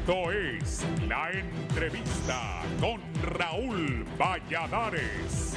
Esto es La Entrevista con Raúl Valladares.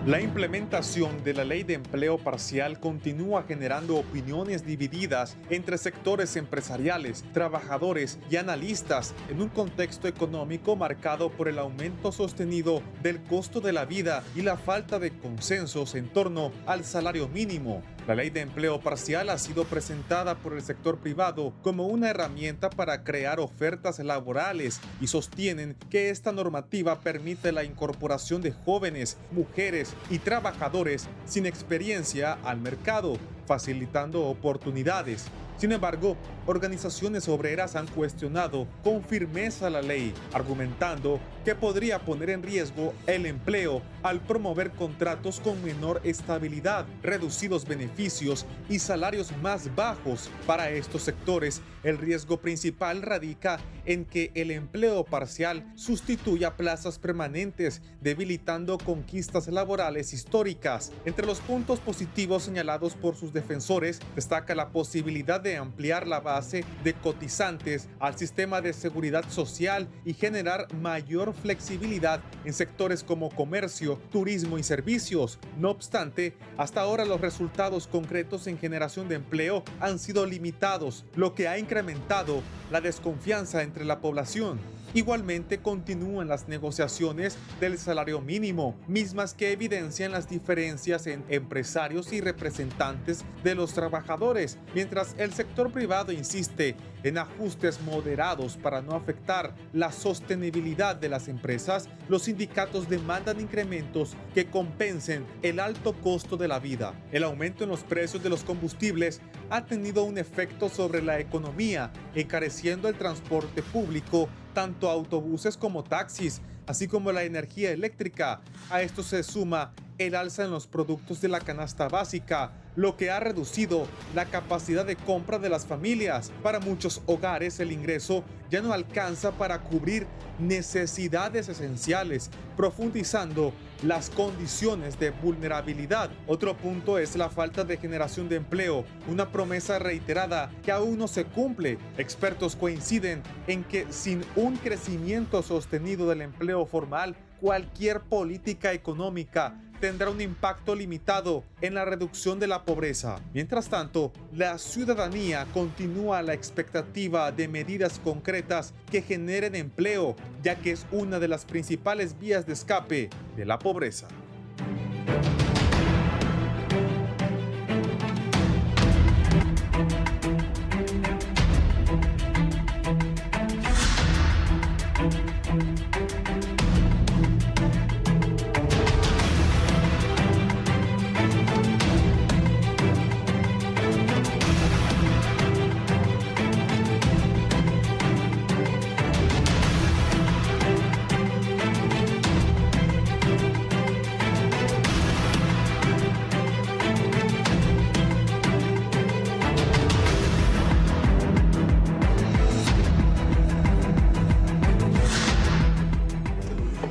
La implementación de la ley de empleo parcial continúa generando opiniones divididas entre sectores empresariales, trabajadores y analistas en un contexto económico marcado por el aumento sostenido del costo de la vida y la falta de consensos en torno al salario mínimo. La ley de empleo parcial ha sido presentada por el sector privado como una herramienta para crear ofertas laborales y sostienen que esta normativa permite la incorporación de jóvenes, mujeres y trabajadores sin experiencia al mercado, facilitando oportunidades. Sin embargo, organizaciones obreras han cuestionado con firmeza la ley, argumentando que podría poner en riesgo el empleo al promover contratos con menor estabilidad, reducidos beneficios y salarios más bajos. Para estos sectores, el riesgo principal radica en que el empleo parcial sustituya plazas permanentes, debilitando conquistas laborales históricas. Entre los puntos positivos señalados por sus defensores, destaca la posibilidad de ampliar la base de cotizantes al sistema de seguridad social y generar mayor flexibilidad en sectores como comercio, turismo y servicios. No obstante, hasta ahora los resultados concretos en generación de empleo han sido limitados, lo que ha incrementado la desconfianza entre la población. Igualmente continúan las negociaciones del salario mínimo, mismas que evidencian las diferencias en empresarios y representantes de los trabajadores, mientras el sector privado insiste en ajustes moderados para no afectar la sostenibilidad de las empresas. Los sindicatos demandan incrementos que compensen el alto costo de la vida. El aumento en los precios de los combustibles ha tenido un efecto sobre la economía, encareciendo el transporte público, tanto autobuses como taxis, así como la energía eléctrica. A esto se suma el alza en los productos de la canasta básica, lo que ha reducido la capacidad de compra de las familias. Para muchos hogares el ingreso ya no alcanza para cubrir necesidades esenciales, profundizando las condiciones de vulnerabilidad. Otro punto es la falta de generación de empleo, una promesa reiterada que aún no se cumple. Expertos coinciden en que sin un crecimiento sostenido del empleo formal, cualquier política económica tendrá un impacto limitado en la reducción de la pobreza. Mientras tanto, la ciudadanía continúa a la expectativa de medidas concretas que generen empleo, ya que es una de las principales vías de escape de la pobreza.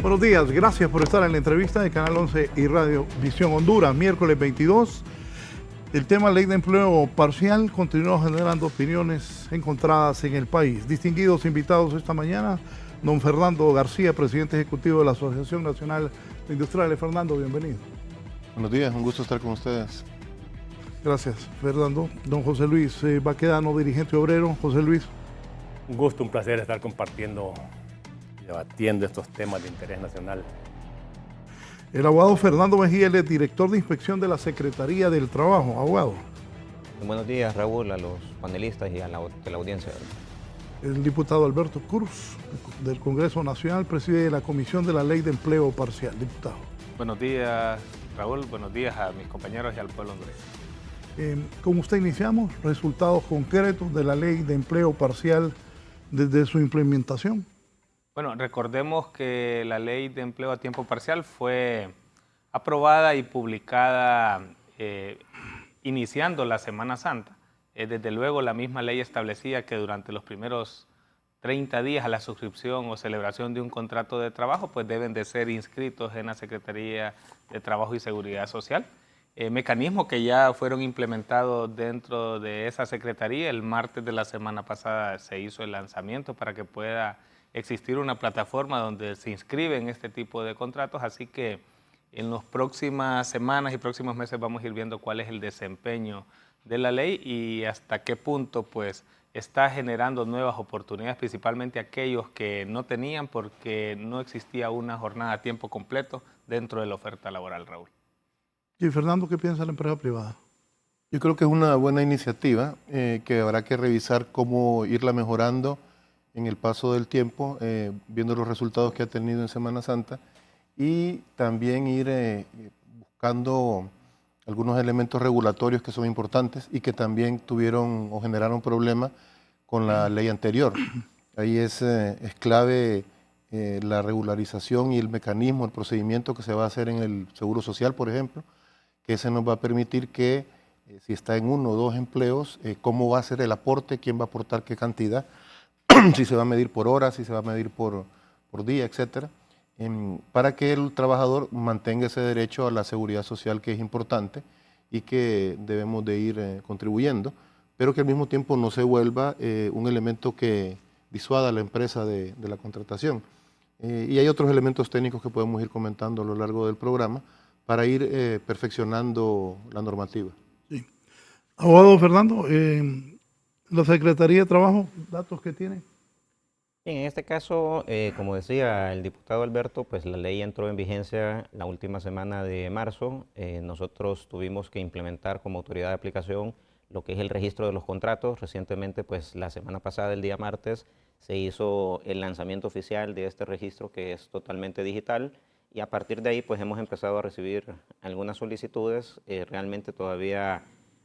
Buenos días, gracias por estar en la entrevista de Canal 11 y Radio Visión Honduras, miércoles 22. El tema ley de empleo parcial continúa generando opiniones encontradas en el país. Distinguidos invitados esta mañana, don Fernando García, presidente ejecutivo de la Asociación Nacional de Industriales. Fernando, bienvenido. Buenos días, un gusto estar con ustedes. Gracias, Fernando. Don José Luis Baquedano, dirigente obrero. José Luis. Un gusto, un placer estar compartiendo y debatiendo estos temas de interés nacional. El abogado Fernando Mejía, el director de inspección de la Secretaría del Trabajo. Abogado. Buenos días, Raúl, a los panelistas y a la audiencia. El diputado Alberto Cruz, del Congreso Nacional, preside la Comisión de la Ley de Empleo Parcial. Diputado. Buenos días, Raúl. Buenos días a mis compañeros y al pueblo hondureño. Con usted iniciamos resultados concretos de la Ley de Empleo Parcial desde su implementación. Bueno, recordemos que la Ley de Empleo a Tiempo Parcial fue aprobada y publicada iniciando la Semana Santa. Desde luego, la misma ley establecía que durante los primeros 30 días a la suscripción o celebración de un contrato de trabajo, pues deben de ser inscritos en la Secretaría de Trabajo y Seguridad Social. Mecanismos que ya fueron implementados dentro de esa Secretaría. El martes de la semana pasada se hizo el lanzamiento para que pueda existir una plataforma donde se inscriben este tipo de contratos, así que en las próximas semanas y próximos meses vamos a ir viendo cuál es el desempeño de la ley y hasta qué punto pues está generando nuevas oportunidades, principalmente aquellos que no tenían porque no existía una jornada a tiempo completo dentro de la oferta laboral, Raúl. Y Fernando, ¿qué piensa la empresa privada? Yo creo que es una buena iniciativa que habrá que revisar cómo irla mejorando en el paso del tiempo, viendo los resultados que ha tenido en Semana Santa y también ir buscando algunos elementos regulatorios que son importantes y que también tuvieron o generaron problemas con la ley anterior. Ahí es clave la regularización y el mecanismo, el procedimiento que se va a hacer en el Seguro Social, por ejemplo, que ese nos va a permitir que si está en 1 o 2 empleos, cómo va a ser el aporte, quién va a aportar qué cantidad, si se va a medir por hora, si se va a medir por día, etcétera, para que el trabajador mantenga ese derecho a la seguridad social que es importante y que debemos de ir contribuyendo, pero que al mismo tiempo no se vuelva un elemento que disuada a la empresa de la contratación. Y hay otros elementos técnicos que podemos ir comentando a lo largo del programa para ir perfeccionando la normativa. Sí. Abogado Fernando, la Secretaría de Trabajo, datos que tiene. Bien, en este caso, como decía el diputado Alberto, pues la ley entró en vigencia la última semana de marzo. Nosotros tuvimos que implementar como autoridad de aplicación lo que es el registro de los contratos. Recientemente, pues la semana pasada, el día martes, se hizo el lanzamiento oficial de este registro que es totalmente digital y a partir de ahí pues hemos empezado a recibir algunas solicitudes. Realmente todavía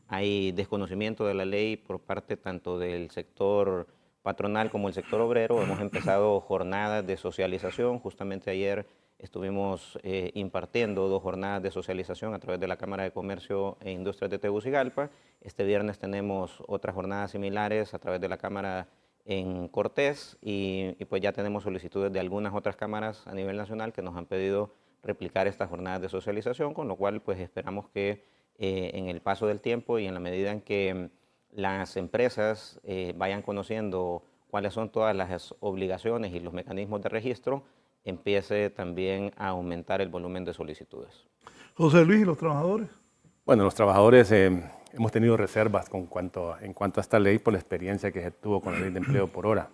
hay desconocimiento de la ley por parte tanto del sector patronal como el sector obrero. Hemos empezado jornadas de socialización. Justamente ayer estuvimos impartiendo 2 jornadas de socialización a través de la Cámara de Comercio e Industrias de Tegucigalpa. Este viernes tenemos otras jornadas similares a través de la Cámara en Cortés y pues ya tenemos solicitudes de algunas otras cámaras a nivel nacional que nos han pedido replicar estas jornadas de socialización, con lo cual pues esperamos que en el paso del tiempo y en la medida en que las empresas vayan conociendo cuáles son todas las obligaciones y los mecanismos de registro, empiece también a aumentar el volumen de solicitudes. José Luis, ¿y los trabajadores? Bueno, los trabajadores hemos tenido reservas en cuanto a esta ley por la experiencia que se tuvo con la ley de empleo por hora.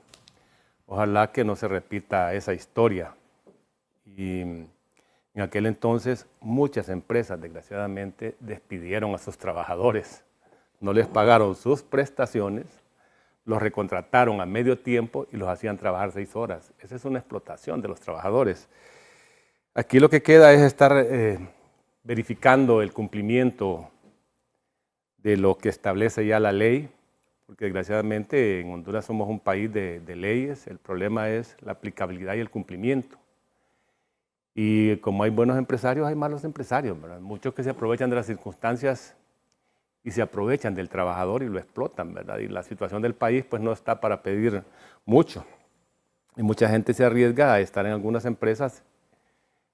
Ojalá que no se repita esa historia. Y en aquel entonces muchas empresas, desgraciadamente, despidieron a sus trabajadores. No les pagaron sus prestaciones, los recontrataron a medio tiempo y los hacían trabajar 6 horas. Esa es una explotación de los trabajadores. Aquí lo que queda es estar verificando el cumplimiento de lo que establece ya la ley, porque desgraciadamente en Honduras somos un país de leyes. El problema es la aplicabilidad y el cumplimiento. Y como hay buenos empresarios, hay malos empresarios, ¿verdad? Muchos que se aprovechan de las circunstancias y se aprovechan del trabajador y lo explotan, ¿verdad? Y la situación del país pues no está para pedir mucho. Y mucha gente se arriesga a estar en algunas empresas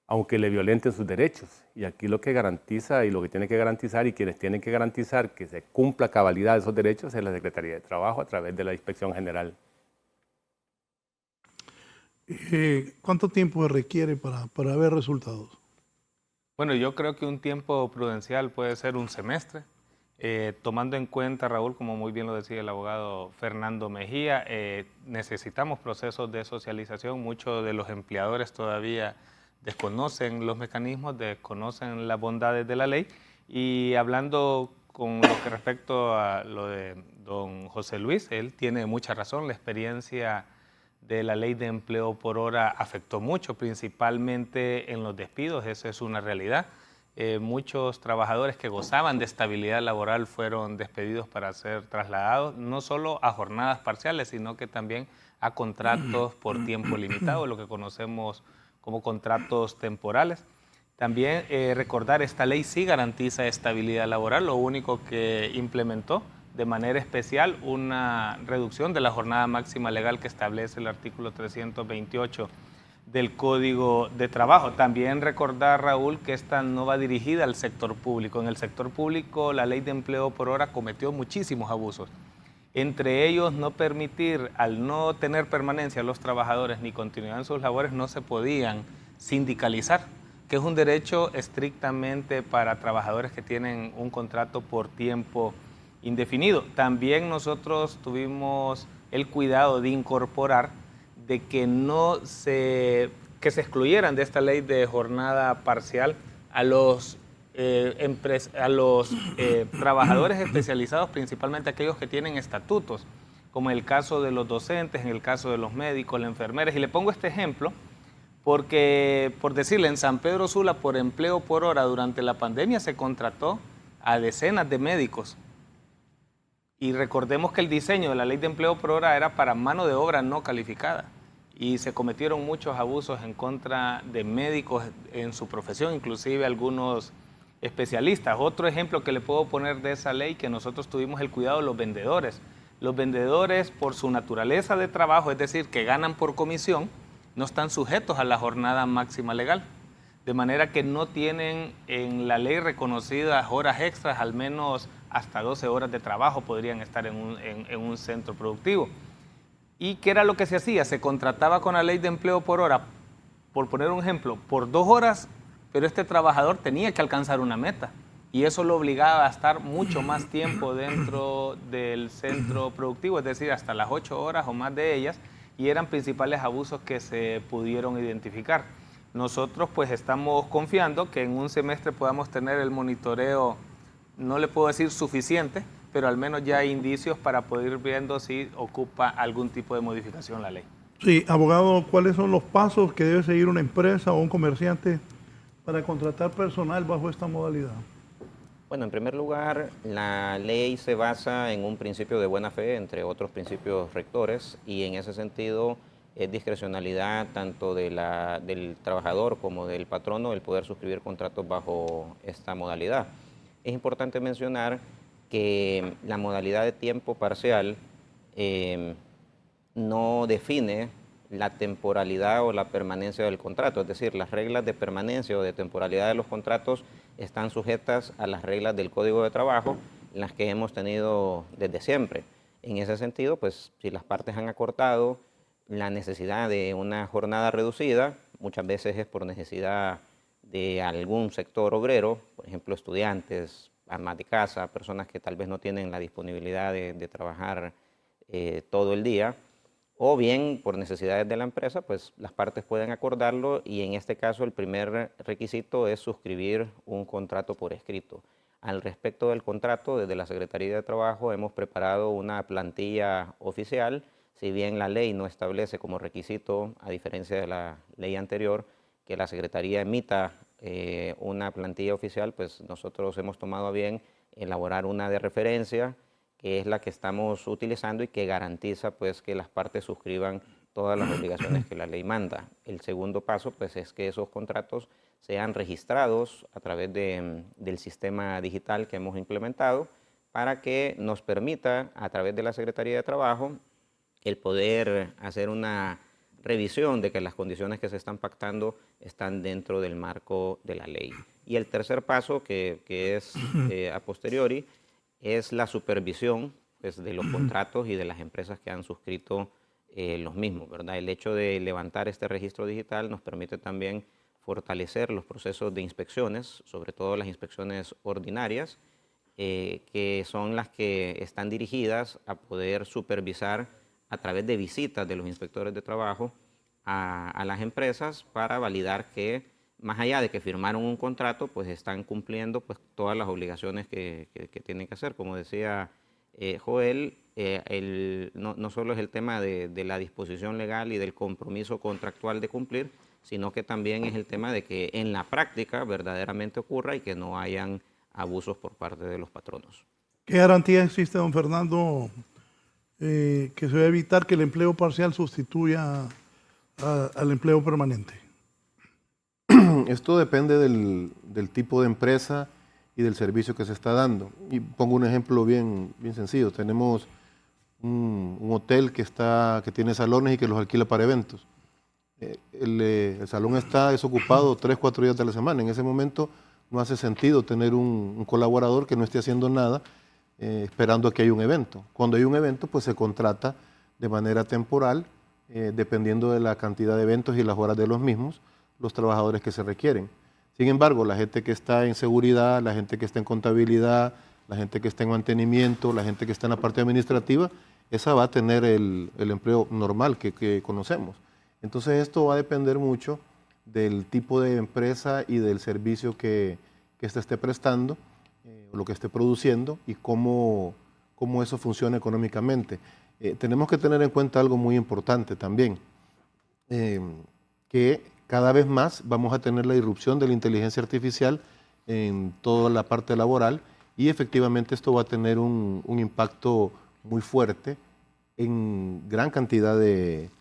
aunque le violenten sus derechos. Y aquí lo que garantiza y lo que tiene que garantizar y quienes tienen que garantizar que se cumpla a cabalidad esos derechos es la Secretaría de Trabajo a través de la Inspección General. ¿Cuánto tiempo requiere para ver resultados? Bueno, yo creo que un tiempo prudencial puede ser un semestre. Tomando en cuenta, Raúl, como muy bien lo decía el abogado Fernando Mejía, necesitamos procesos de socialización. Muchos de los empleadores todavía desconocen los mecanismos, desconocen las bondades de la ley. Y hablando con lo que respecto a lo de don José Luis, él tiene mucha razón. La experiencia de la ley de empleo por hora afectó mucho, principalmente en los despidos, eso es una realidad. Muchos trabajadores que gozaban de estabilidad laboral fueron despedidos para ser trasladados, no solo a jornadas parciales, sino que también a contratos por tiempo limitado, lo que conocemos como contratos temporales. También recordar, esta ley sí garantiza estabilidad laboral, lo único que implementó de manera especial una reducción de la jornada máxima legal que establece el artículo 328 del Código de Trabajo. También recordar, Raúl, que esta no va dirigida al sector público. En el sector público la ley de empleo por hora cometió muchísimos abusos. Entre ellos, no permitir, al no tener permanencia a los trabajadores ni continuidad en sus labores, no se podían sindicalizar, que es un derecho estrictamente para trabajadores que tienen un contrato por tiempo indefinido. También nosotros tuvimos el cuidado de incorporar de que que se excluyeran de esta ley de jornada parcial a los trabajadores especializados, principalmente aquellos que tienen estatutos, como en el caso de los docentes, en el caso de los médicos, las enfermeras. Y le pongo este ejemplo porque, por decirle, en San Pedro Sula, por empleo por hora, durante la pandemia se contrató a decenas de médicos. Y recordemos que el diseño de la ley de empleo por hora era para mano de obra no calificada. Y se cometieron muchos abusos en contra de médicos en su profesión, inclusive algunos especialistas. Otro ejemplo que le puedo poner de esa ley, que nosotros tuvimos el cuidado de los vendedores. Los vendedores, por su naturaleza de trabajo, es decir, que ganan por comisión, no están sujetos a la jornada máxima legal. De manera que no tienen en la ley reconocidas horas extras, al menos hasta 12 horas de trabajo podrían estar en un centro productivo. ¿Y qué era lo que se hacía? Se contrataba con la ley de empleo por hora, por poner un ejemplo, por 2 horas, pero este trabajador tenía que alcanzar una meta y eso lo obligaba a estar mucho más tiempo dentro del centro productivo, es decir, hasta las 8 horas o más de ellas, y eran principales abusos que se pudieron identificar. Nosotros pues estamos confiando que en un semestre podamos tener el monitoreo, no le puedo decir suficiente, pero al menos ya hay indicios para poder ir viendo si ocupa algún tipo de modificación la ley. Sí, abogado, ¿cuáles son los pasos que debe seguir una empresa o un comerciante para contratar personal bajo esta modalidad? Bueno, en primer lugar, la ley se basa en un principio de buena fe, entre otros principios rectores, y en ese sentido es discrecionalidad tanto del trabajador como del patrono el poder suscribir contratos bajo esta modalidad. Es importante mencionar que la modalidad de tiempo parcial no define la temporalidad o la permanencia del contrato, es decir, las reglas de permanencia o de temporalidad de los contratos están sujetas a las reglas del Código de Trabajo, las que hemos tenido desde siempre. En ese sentido, pues si las partes han acordado la necesidad de una jornada reducida, muchas veces es por necesidad de algún sector obrero, por ejemplo, estudiantes, amas de casa, personas que tal vez no tienen la disponibilidad de trabajar todo el día, o bien por necesidades de la empresa, pues las partes pueden acordarlo y en este caso el primer requisito es suscribir un contrato por escrito. Al respecto del contrato, desde la Secretaría de Trabajo hemos preparado una plantilla oficial. Si bien la ley no establece como requisito, a diferencia de la ley anterior, que la Secretaría emita una plantilla oficial, pues nosotros hemos tomado a bien elaborar una de referencia, que es la que estamos utilizando y que garantiza pues que las partes suscriban todas las obligaciones que la ley manda. El segundo paso pues es que esos contratos sean registrados a través del sistema digital que hemos implementado para que nos permita a través de la Secretaría de Trabajo el poder hacer una revisión de que las condiciones que se están pactando están dentro del marco de la ley. Y el tercer paso, que es a posteriori, es la supervisión pues, de los contratos y de las empresas que han suscrito los mismos, ¿verdad? El hecho de levantar este registro digital nos permite también fortalecer los procesos de inspecciones, sobre todo las inspecciones ordinarias, que son las que están dirigidas a poder supervisar a través de visitas de los inspectores de trabajo a las empresas para validar que más allá de que firmaron un contrato, pues están cumpliendo pues todas las obligaciones que tienen que hacer. Como decía Joel, no solo es el tema de la disposición legal y del compromiso contractual de cumplir, sino que también es el tema de que en la práctica verdaderamente ocurra y que no hayan abusos por parte de los patronos. ¿Qué garantía existe, don Fernando, que se va a evitar que el empleo parcial sustituya al empleo permanente? Esto depende del tipo de empresa y del servicio que se está dando. Y pongo un ejemplo bien sencillo. Tenemos un hotel que tiene salones y que los alquila para eventos. El salón está desocupado 3-4 días de la semana. En ese momento no hace sentido tener un colaborador que no esté haciendo nada esperando a que haya un evento. Cuando hay un evento, pues se contrata de manera temporal, dependiendo de la cantidad de eventos y las horas de los mismos, los trabajadores que se requieren. Sin embargo, la gente que está en seguridad, la gente que está en contabilidad, la gente que está en mantenimiento, la gente que está en la parte administrativa, esa va a tener el empleo normal que conocemos. Entonces esto va a depender mucho del tipo de empresa y del servicio que éste esté prestando, lo que esté produciendo y cómo eso funciona económicamente. Tenemos que tener en cuenta algo muy importante también, que cada vez más vamos a tener la irrupción de la inteligencia artificial en toda la parte laboral y efectivamente esto va a tener un impacto muy fuerte en gran cantidad de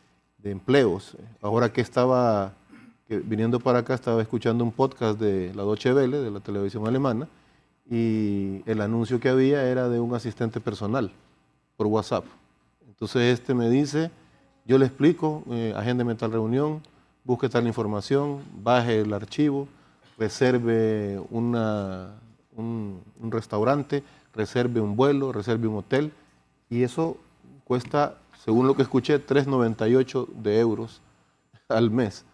empleos. Ahora que viniendo para acá, estaba escuchando un podcast de la Deutsche Welle, de la televisión alemana, y el anuncio que había era de un asistente personal por WhatsApp. Entonces me dice, yo le explico, agéndeme tal reunión, busque tal información, baje el archivo, reserve un restaurante, reserve un vuelo, reserve un hotel, y eso cuesta, según lo que escuché, 3,98 euros al mes.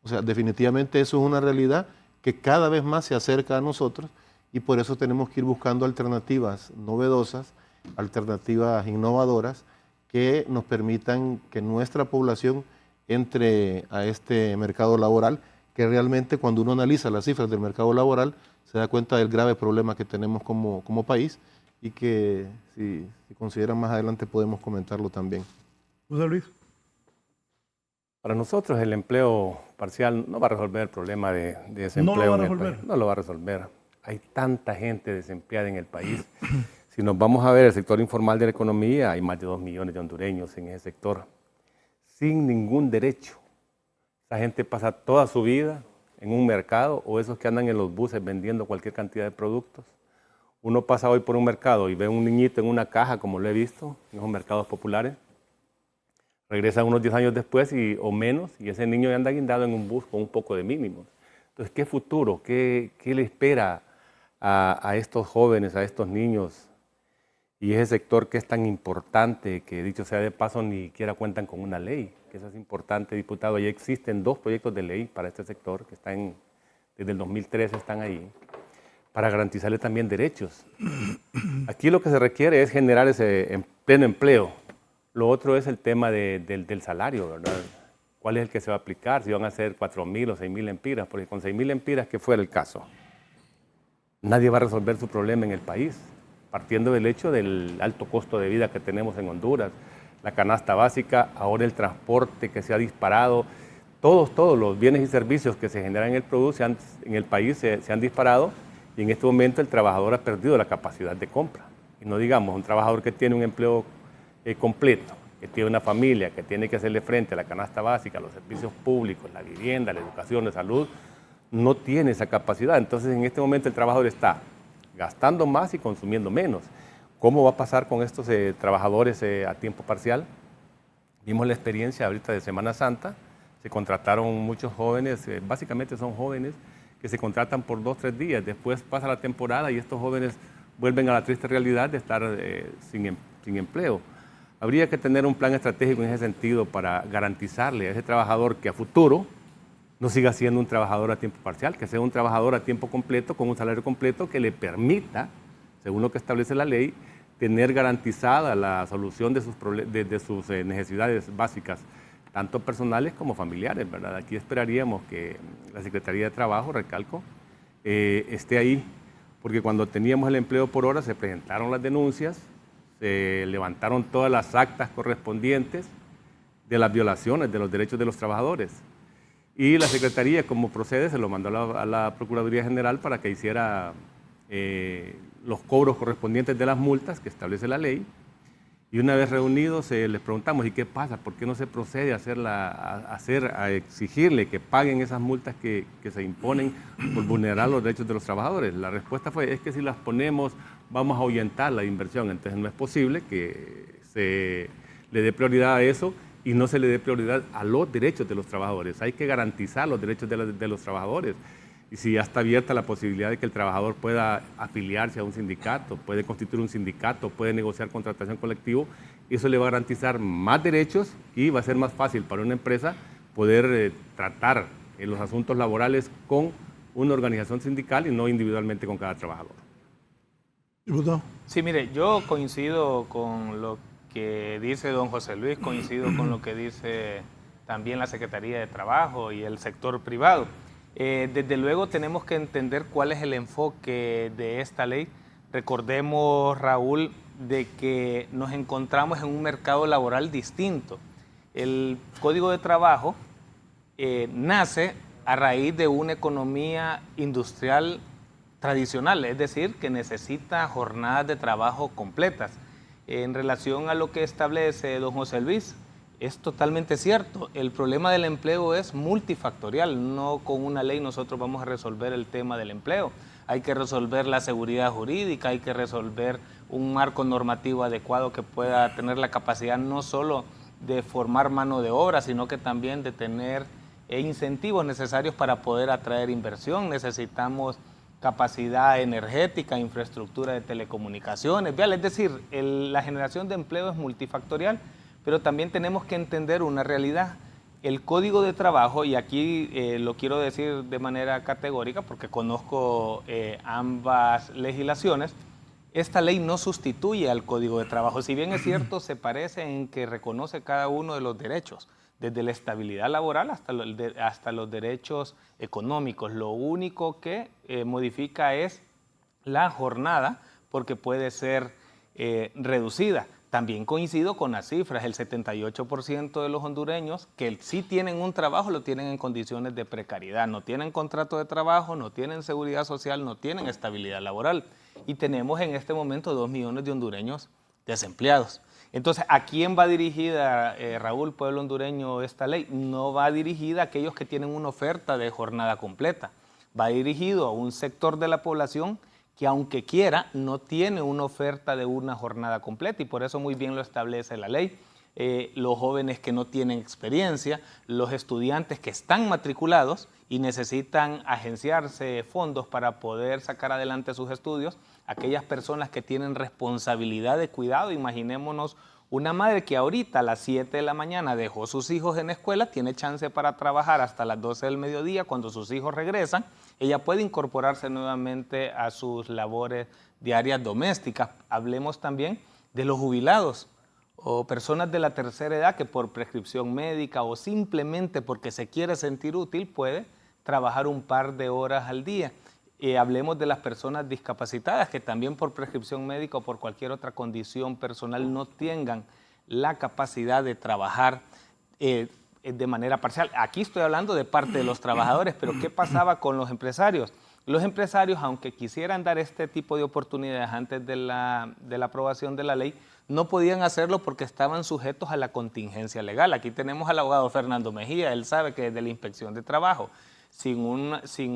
O sea, definitivamente eso es una realidad que cada vez más se acerca a nosotros y por eso tenemos que ir buscando alternativas novedosas, alternativas innovadoras que nos permitan que nuestra población entre a este mercado laboral, que realmente cuando uno analiza las cifras del mercado laboral se da cuenta del grave problema que tenemos como país y que si consideran más adelante podemos comentarlo también. José Luis. Para nosotros el empleo parcial no va a resolver el problema de desempleo. No lo va a resolver. No lo va a resolver. Hay tanta gente desempleada en el país. Si nos vamos a ver el sector informal de la economía, hay más de 2 millones de hondureños en ese sector, sin ningún derecho. Esa gente pasa toda su vida en un mercado o esos que andan en los buses vendiendo cualquier cantidad de productos. Uno pasa hoy por un mercado y ve un niñito en una caja, como lo he visto en esos mercados populares. Regresa unos 10 años después o menos y ese niño ya anda guindado en un bus con un poco de mínimos. Entonces, ¿qué futuro? ¿Qué le espera a estos jóvenes, a estos niños? Y ese sector que es tan importante, que dicho sea de paso, ni siquiera cuentan con una ley, que eso es importante, diputado. Ya existen 2 proyectos de ley para este sector, que están desde el 2013 están ahí, para garantizarle también derechos. Aquí lo que se requiere es generar ese pleno empleo. Lo otro es el tema del salario, ¿verdad? ¿Cuál es el que se va a aplicar? Si van a ser 4.000 o 6.000 empiras, porque con 6.000 empiras, que fuera el caso, nadie va a resolver su problema en el país, partiendo del hecho del alto costo de vida que tenemos en Honduras, la canasta básica, ahora el transporte que se ha disparado, todos los bienes y servicios que se generan en el país se han disparado y en este momento el trabajador ha perdido la capacidad de compra. Y no digamos, un trabajador que tiene un empleo completo, que tiene una familia, que tiene que hacerle frente a la canasta básica, a los servicios públicos, la vivienda, la educación, la salud, no tiene esa capacidad. Entonces, en este momento el trabajador está gastando más y consumiendo menos. ¿Cómo va a pasar con estos trabajadores a tiempo parcial? Vimos la experiencia ahorita de Semana Santa, se contrataron muchos jóvenes, básicamente son jóvenes que se contratan por 2-3 días, después pasa la temporada y estos jóvenes vuelven a la triste realidad de estar sin empleo. Habría que tener un plan estratégico en ese sentido para garantizarle a ese trabajador que a futuro no siga siendo un trabajador a tiempo parcial, que sea un trabajador a tiempo completo con un salario completo que le permita, según lo que establece la ley, tener garantizada la solución de sus necesidades básicas tanto personales como familiares, ¿verdad? Aquí esperaríamos que la Secretaría de Trabajo, recalco, esté ahí, porque cuando teníamos el empleo por hora se presentaron las denuncias, se levantaron todas las actas correspondientes de las violaciones de los derechos de los trabajadores. Y la Secretaría, como procede, se lo mandó a la Procuraduría General para que hiciera los cobros correspondientes de las multas que establece la ley. Y una vez reunidos les preguntamos, ¿y qué pasa? ¿Por qué no se procede a exigirle que paguen esas multas que se imponen por vulnerar los derechos de los trabajadores? La respuesta fue, es que si las ponemos vamos a ahuyentar la inversión. Entonces no es posible que se le dé prioridad a eso y no se le dé prioridad a los derechos de los trabajadores. Hay que garantizar los derechos de los trabajadores. Y si ya está abierta la posibilidad de que el trabajador pueda afiliarse a un sindicato, puede constituir un sindicato, puede negociar contratación colectiva, eso le va a garantizar más derechos y va a ser más fácil para una empresa poder tratar los asuntos laborales con una organización sindical y no individualmente con cada trabajador. Diputado. Sí, mire, yo coincido con lo que dice don José Luis, coincido con lo que dice también la Secretaría de Trabajo y el sector privado. Desde luego tenemos que entender cuál es el enfoque de esta ley. Recordemos, Raúl, de que nos encontramos en un mercado laboral distinto. El Código de Trabajo nace a raíz de una economía industrial tradicional, es decir, que necesita jornadas de trabajo completas. En relación a lo que establece don José Luis, es totalmente cierto. El problema del empleo es multifactorial. No con una ley nosotros vamos a resolver el tema del empleo. Hay que resolver la seguridad jurídica, hay que resolver un marco normativo adecuado que pueda tener la capacidad no solo de formar mano de obra, sino que también de tener incentivos necesarios para poder atraer inversión. Necesitamos capacidad energética, infraestructura de telecomunicaciones. Es decir, la generación de empleo es multifactorial, pero también tenemos que entender una realidad. El Código de Trabajo, y aquí lo quiero decir de manera categórica porque conozco ambas legislaciones, esta ley no sustituye al Código de Trabajo. Si bien es cierto, se parece en que reconoce cada uno de los derechos, desde la estabilidad laboral hasta los derechos económicos. Lo único que modifica es la jornada, porque puede ser reducida. También coincido con las cifras, el 78% de los hondureños que sí tienen un trabajo lo tienen en condiciones de precariedad, no tienen contrato de trabajo, no tienen seguridad social, no tienen estabilidad laboral. Y tenemos en este momento 2 millones de hondureños desempleados. Entonces, ¿a quién va dirigida, Raúl, pueblo hondureño, esta ley? No va dirigida a aquellos que tienen una oferta de jornada completa, va dirigido a un sector de la población que aunque quiera, no tiene una oferta de una jornada completa y por eso muy bien lo establece la ley. Los jóvenes que no tienen experiencia, los estudiantes que están matriculados y necesitan agenciarse fondos para poder sacar adelante sus estudios, aquellas personas que tienen responsabilidad de cuidado, imaginémonos una madre que ahorita a las 7 de la mañana dejó sus hijos en la escuela, tiene chance para trabajar hasta las 12 del mediodía, cuando sus hijos regresan, ella puede incorporarse nuevamente a sus labores diarias domésticas. Hablemos también de los jubilados o personas de la tercera edad que por prescripción médica o simplemente porque se quiere sentir útil puede trabajar un par de horas al día. Hablemos de las personas discapacitadas que también por prescripción médica o por cualquier otra condición personal no tengan la capacidad de trabajar de manera parcial. Aquí estoy hablando de parte de los trabajadores, pero ¿qué pasaba con los empresarios? Los empresarios, aunque quisieran dar este tipo de oportunidades antes de la aprobación de la ley, no podían hacerlo porque estaban sujetos a la contingencia legal. Aquí tenemos al abogado Fernando Mejía, él sabe que desde la Inspección de Trabajo, sin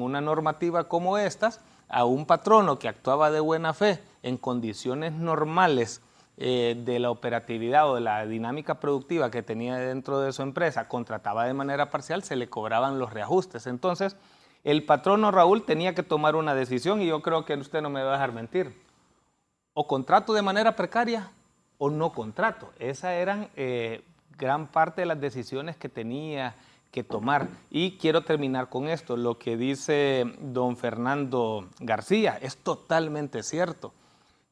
una normativa como estas, a un patrono que actuaba de buena fe en condiciones normales de la operatividad o de la dinámica productiva que tenía dentro de su empresa, contrataba de manera parcial, se le cobraban los reajustes. Entonces, el patrono Raúl tenía que tomar una decisión y yo creo que usted no me va a dejar mentir. O contrato de manera precaria o no contrato. Esas eran gran parte de las decisiones que tenía que tomar. Y quiero terminar con esto. Lo que dice don Fernando García es totalmente cierto.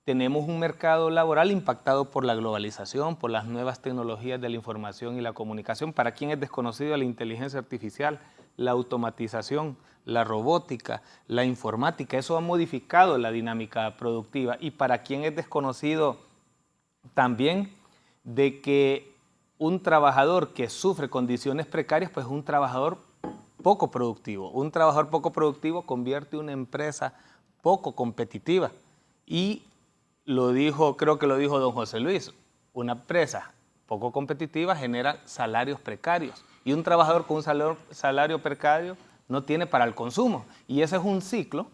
tenemos un mercado laboral impactado por la globalización, por las nuevas tecnologías de la información y la comunicación. Para quien es desconocido, la inteligencia artificial, la automatización, la robótica, la informática, eso ha modificado la dinámica productiva. Y para quien es desconocido también de que un trabajador que sufre condiciones precarias, pues es un trabajador poco productivo. Un trabajador poco productivo convierte una empresa poco competitiva. Y creo que lo dijo don José Luis, una empresa poco competitiva genera salarios precarios. Y un trabajador con un salario precario no tiene para el consumo. Y ese es un ciclo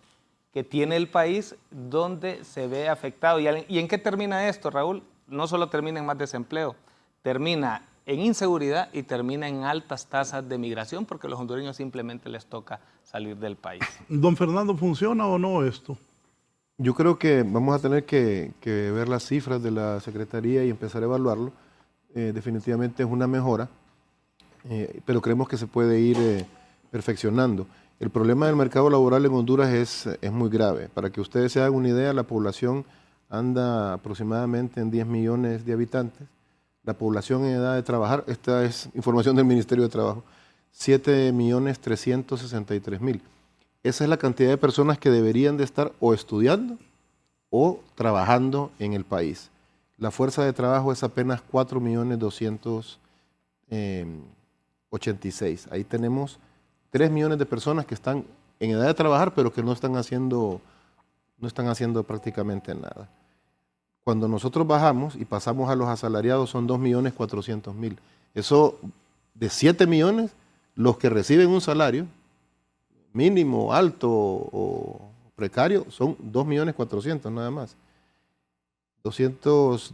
que tiene el país donde se ve afectado. ¿Y en qué termina esto, Raúl? No solo termina en más desempleo, termina en inseguridad y termina en altas tasas de migración porque a los hondureños simplemente les toca salir del país. Don Fernando, ¿funciona o no esto? Yo creo que vamos a tener que ver las cifras de la Secretaría y empezar a evaluarlo. Definitivamente es una mejora, pero creemos que se puede ir perfeccionando. El problema del mercado laboral en Honduras es muy grave. Para que ustedes se hagan una idea, la población anda aproximadamente en 10 millones de habitantes. La población en edad de trabajar, esta es información del Ministerio de Trabajo, 7.363.000. Esa es la cantidad de personas que deberían de estar o estudiando o trabajando en el país. La fuerza de trabajo es apenas 4.286.000. Ahí tenemos 3 millones de personas que están en edad de trabajar, pero que no están haciendo prácticamente nada. Cuando nosotros bajamos y pasamos a los asalariados son 2.400.000. Eso de 7 millones, los que reciben un salario mínimo, alto o precario, son 2.400.000 nada más. 2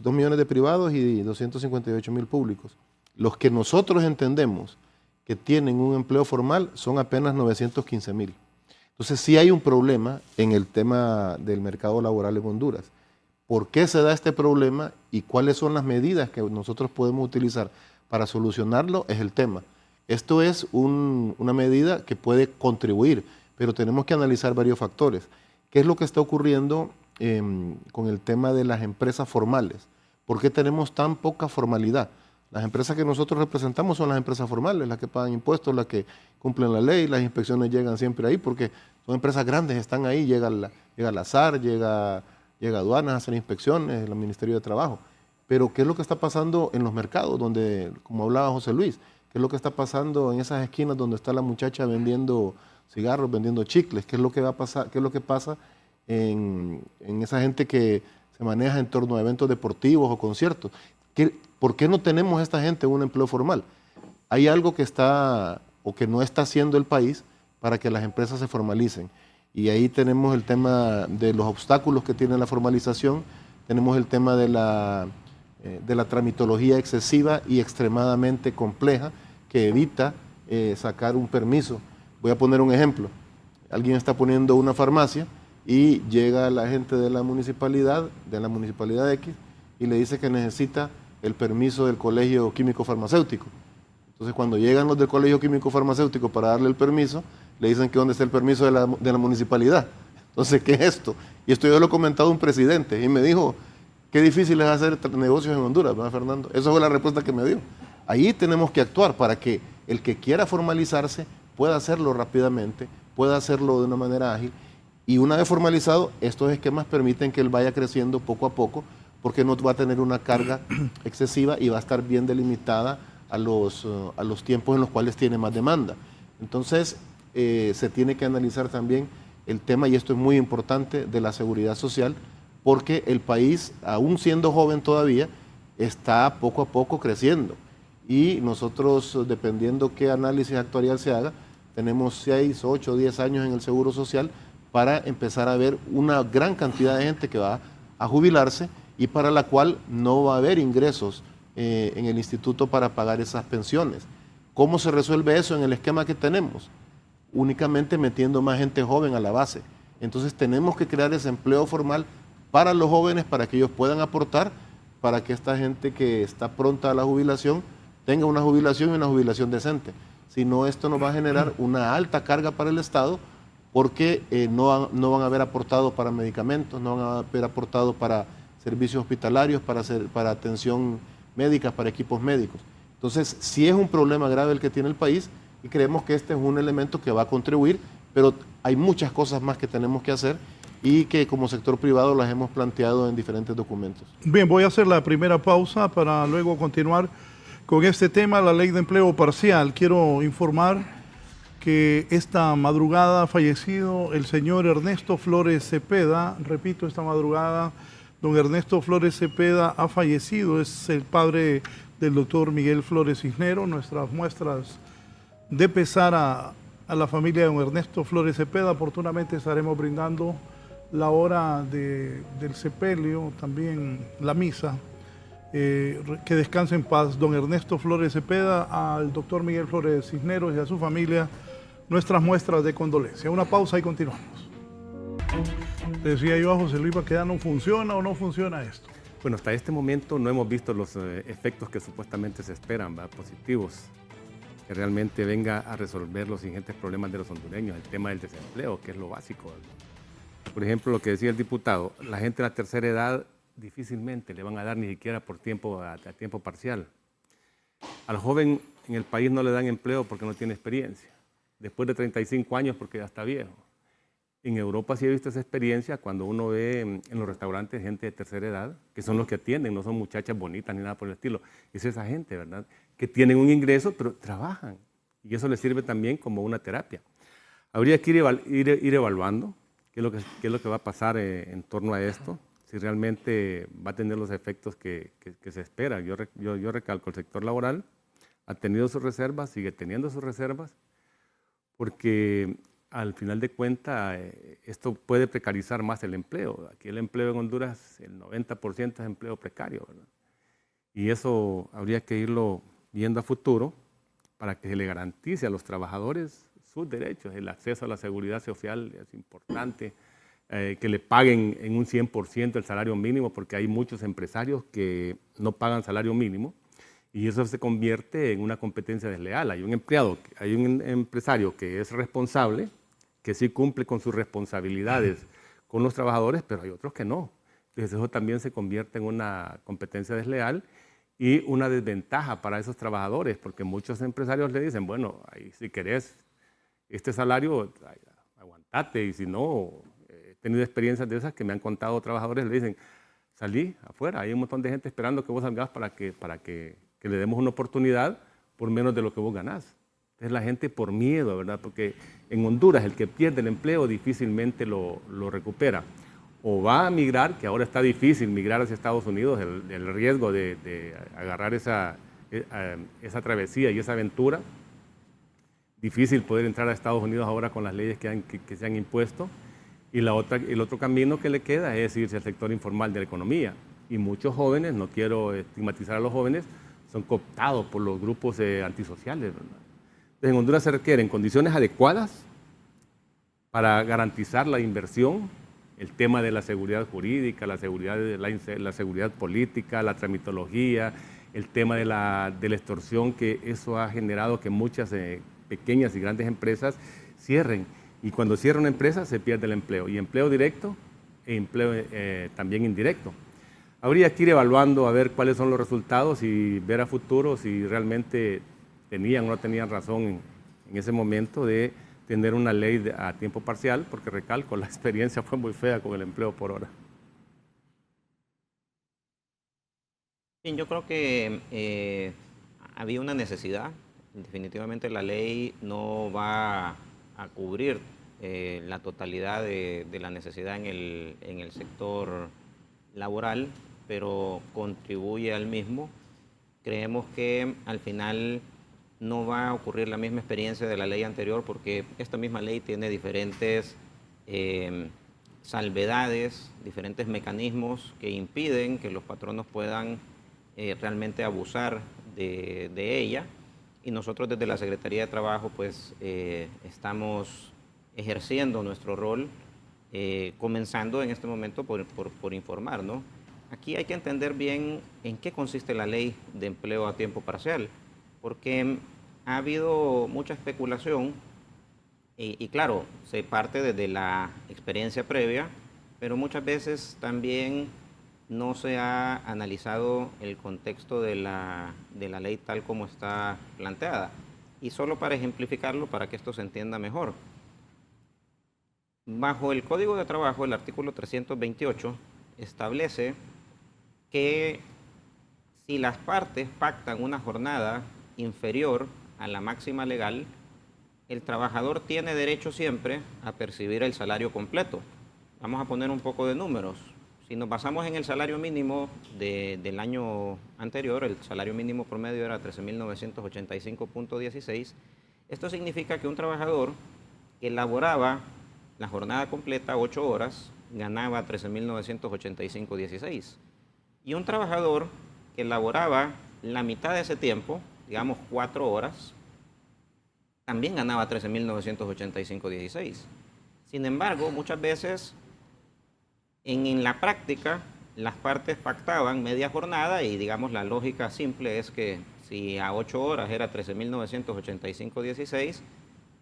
millones de privados y 258.000 públicos. Los que nosotros entendemos que tienen un empleo formal son apenas 915.000. Entonces sí hay un problema en el tema del mercado laboral en Honduras. ¿Por qué se da este problema y cuáles son las medidas que nosotros podemos utilizar para solucionarlo? Es el tema. Esto es una medida que puede contribuir, pero tenemos que analizar varios factores. ¿Qué es lo que está ocurriendo con el tema de las empresas formales? ¿Por qué tenemos tan poca formalidad? Las empresas que nosotros representamos son las empresas formales, las que pagan impuestos, las que cumplen la ley, las inspecciones llegan siempre ahí porque son empresas grandes, están ahí, llega la SAR, llega aduanas a hacer inspecciones, el Ministerio de Trabajo. Pero ¿qué es lo que está pasando en los mercados, donde, como hablaba José Luis, qué es lo que está pasando en esas esquinas donde está la muchacha vendiendo cigarros, vendiendo chicles? ¿Qué es lo que va a pasar? ¿Qué es lo que pasa en esa gente que se maneja en torno a eventos deportivos o conciertos? ¿Por qué no tenemos esta gente un empleo formal? Hay algo que está o que no está haciendo el país para que las empresas se formalicen. Y ahí tenemos el tema de los obstáculos que tiene la formalización, tenemos el tema de la tramitología excesiva y extremadamente compleja que evita sacar un permiso. Voy a poner un ejemplo. Alguien está poniendo una farmacia y llega la gente de la municipalidad X, y le dice que necesita el permiso del Colegio Químico Farmacéutico. Entonces, cuando llegan los del Colegio Químico Farmacéutico para darle el permiso, le dicen que dónde está el permiso de la municipalidad. Entonces, ¿qué es esto? Y esto yo lo he comentado a un presidente y me dijo, qué difícil es hacer negocios en Honduras, ¿verdad, Fernando? Esa fue la respuesta que me dio. Ahí tenemos que actuar para que el que quiera formalizarse pueda hacerlo rápidamente, pueda hacerlo de una manera ágil. Y una vez formalizado, estos esquemas permiten que él vaya creciendo poco a poco, porque no va a tener una carga excesiva y va a estar bien delimitada a los tiempos en los cuales tiene más demanda. Entonces, se tiene que analizar también el tema, y esto es muy importante, de la seguridad social, porque el país, aún siendo joven todavía, está poco a poco creciendo. Y nosotros, dependiendo qué análisis actuarial se haga, tenemos 6, 8, 10 años en el Seguro Social para empezar a ver una gran cantidad de gente que va a jubilarse y para la cual no va a haber ingresos en el instituto para pagar esas pensiones. ¿Cómo se resuelve eso en el esquema que tenemos? Únicamente metiendo más gente joven a la base. Entonces tenemos que crear ese empleo formal para los jóvenes, para que ellos puedan aportar, para que esta gente que está pronta a la jubilación tenga una jubilación y una jubilación decente. Si no, esto nos va a generar una alta carga para el Estado, porque no van a haber aportado para medicamentos, no van a haber aportado para servicios hospitalarios, para atención médica, para equipos médicos. Entonces, sí es un problema grave el que tiene el país y creemos que este es un elemento que va a contribuir, pero hay muchas cosas más que tenemos que hacer y que como sector privado las hemos planteado en diferentes documentos. Bien, voy a hacer la primera pausa para luego continuar con este tema, la ley de empleo parcial. Quiero informar que esta madrugada ha fallecido el señor Ernesto Flores Cepeda. Repito, esta madrugada don Ernesto Flores Cepeda ha fallecido. Es el padre del doctor Miguel Flores Cisneros. Nuestras muestras de pesar a la familia de don Ernesto Flores Cepeda. Oportunamente estaremos brindando la hora del sepelio, también la misa. Que descanse en paz don Ernesto Flores Cepeda, al doctor Miguel Flores Cisneros y a su familia nuestras muestras de condolencia. Una pausa y continuamos. Decía yo a José Luis Baqueda, ¿no funciona o no funciona esto? Bueno, hasta este momento no hemos visto los efectos que supuestamente se esperan, ¿verdad? Positivos, que realmente venga a resolver los ingentes problemas de los hondureños, el tema del desempleo, que es lo básico, ¿verdad? Por ejemplo, lo que decía el diputado, la gente de la tercera edad difícilmente le van a dar ni siquiera por tiempo a tiempo parcial. Al joven en el país no le dan empleo porque no tiene experiencia. Después de 35 años porque ya está viejo. En Europa sí he visto esa experiencia cuando uno ve en los restaurantes gente de tercera edad, que son los que atienden, no son muchachas bonitas ni nada por el estilo. Es esa gente, ¿verdad? Que tienen un ingreso, pero trabajan. Y eso les sirve también como una terapia. Habría que ir evaluando qué es lo que va a pasar en torno a esto, si realmente va a tener los efectos que se espera. Yo recalco, el sector laboral ha tenido sus reservas, sigue teniendo sus reservas, porque al final de cuentas esto puede precarizar más el empleo. Aquí el empleo en Honduras, el 90% es empleo precario, ¿verdad? Y eso habría que irlo viendo a futuro para que se le garantice a los trabajadores sus derechos. El acceso a la seguridad social es importante, que le paguen en un 100% el salario mínimo, porque hay muchos empresarios que no pagan salario mínimo, y eso se convierte en una competencia desleal. Hay un empresario que es responsable, que sí cumple con sus responsabilidades con los trabajadores, pero hay otros que no. Entonces eso también se convierte en una competencia desleal y una desventaja para esos trabajadores, porque muchos empresarios le dicen, bueno, ahí, si querés este salario, aguantate, y si no, he tenido experiencias de esas que me han contado trabajadores, le dicen, salí afuera, hay un montón de gente esperando que vos salgas para que le demos una oportunidad por menos de lo que vos ganás. Entonces la gente por miedo, ¿verdad? Porque en Honduras el que pierde el empleo difícilmente lo recupera. O va a migrar, que ahora está difícil migrar hacia Estados Unidos, el riesgo de agarrar esa travesía y esa aventura. Difícil poder entrar a Estados Unidos ahora con las leyes que se han impuesto. Y el otro camino que le queda es irse al sector informal de la economía. Y muchos jóvenes, no quiero estigmatizar a los jóvenes, son cooptados por los grupos antisociales, ¿verdad? Entonces, en Honduras se requieren condiciones adecuadas para garantizar la inversión, el tema de la seguridad jurídica, la seguridad política, la tramitología, el tema de la extorsión, que eso ha generado que muchas pequeñas y grandes empresas cierren. Y cuando cierra una empresa se pierde el empleo, y empleo directo e empleo también indirecto. Habría que ir evaluando a ver cuáles son los resultados y ver a futuro si realmente tenían o no tenían razón en ese momento de tener una ley a tiempo parcial, porque recalco, la experiencia fue muy fea con el empleo por hora. Bien, yo creo que había una necesidad. Definitivamente la ley no va a cubrir la totalidad de la necesidad en el sector laboral, pero contribuye al mismo. Creemos que al final no va a ocurrir la misma experiencia de la ley anterior, porque esta misma ley tiene diferentes salvedades, diferentes mecanismos que impiden que los patronos puedan realmente abusar de ella. Y nosotros desde la Secretaría de Trabajo pues estamos ejerciendo nuestro rol, comenzando en este momento por informar, ¿no? Aquí hay que entender bien en qué consiste la ley de empleo a tiempo parcial, porque ha habido mucha especulación Y claro, se parte desde la experiencia previa, pero muchas veces también no se ha analizado el contexto de la ley tal como está planteada. Y solo para ejemplificarlo, para que esto se entienda mejor. Bajo el Código de Trabajo, el artículo 328 establece que si las partes pactan una jornada inferior a la máxima legal, el trabajador tiene derecho siempre a percibir el salario completo. Vamos a poner un poco de números. Si nos basamos en el salario mínimo del año anterior, el salario mínimo promedio era 13.985.16. Esto significa que un trabajador que laboraba la jornada completa, 8 horas, ganaba 13.985.16. Y un trabajador que laboraba la mitad de ese tiempo, digamos 4 horas, también ganaba 13.985.16. Sin embargo, muchas veces en la práctica las partes pactaban media jornada y digamos la lógica simple es que si a 8 horas era 13.985.16,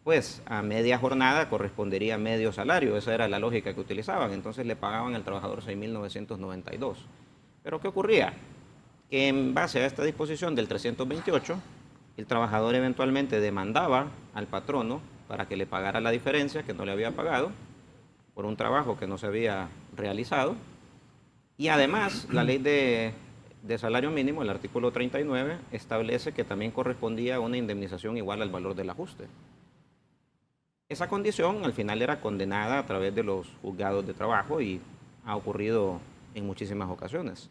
pues a media jornada correspondería medio salario. Esa era la lógica que utilizaban. Entonces le pagaban al trabajador 6.992. Pero ¿qué ocurría? Que en base a esta disposición del 328, el trabajador eventualmente demandaba al patrono para que le pagara la diferencia que no le había pagado por un trabajo que no se había realizado. Y además, la ley de salario mínimo, el artículo 39, establece que también correspondía una indemnización igual al valor del ajuste. Esa condición al final era condenada a través de los juzgados de trabajo y ha ocurrido en muchísimas ocasiones.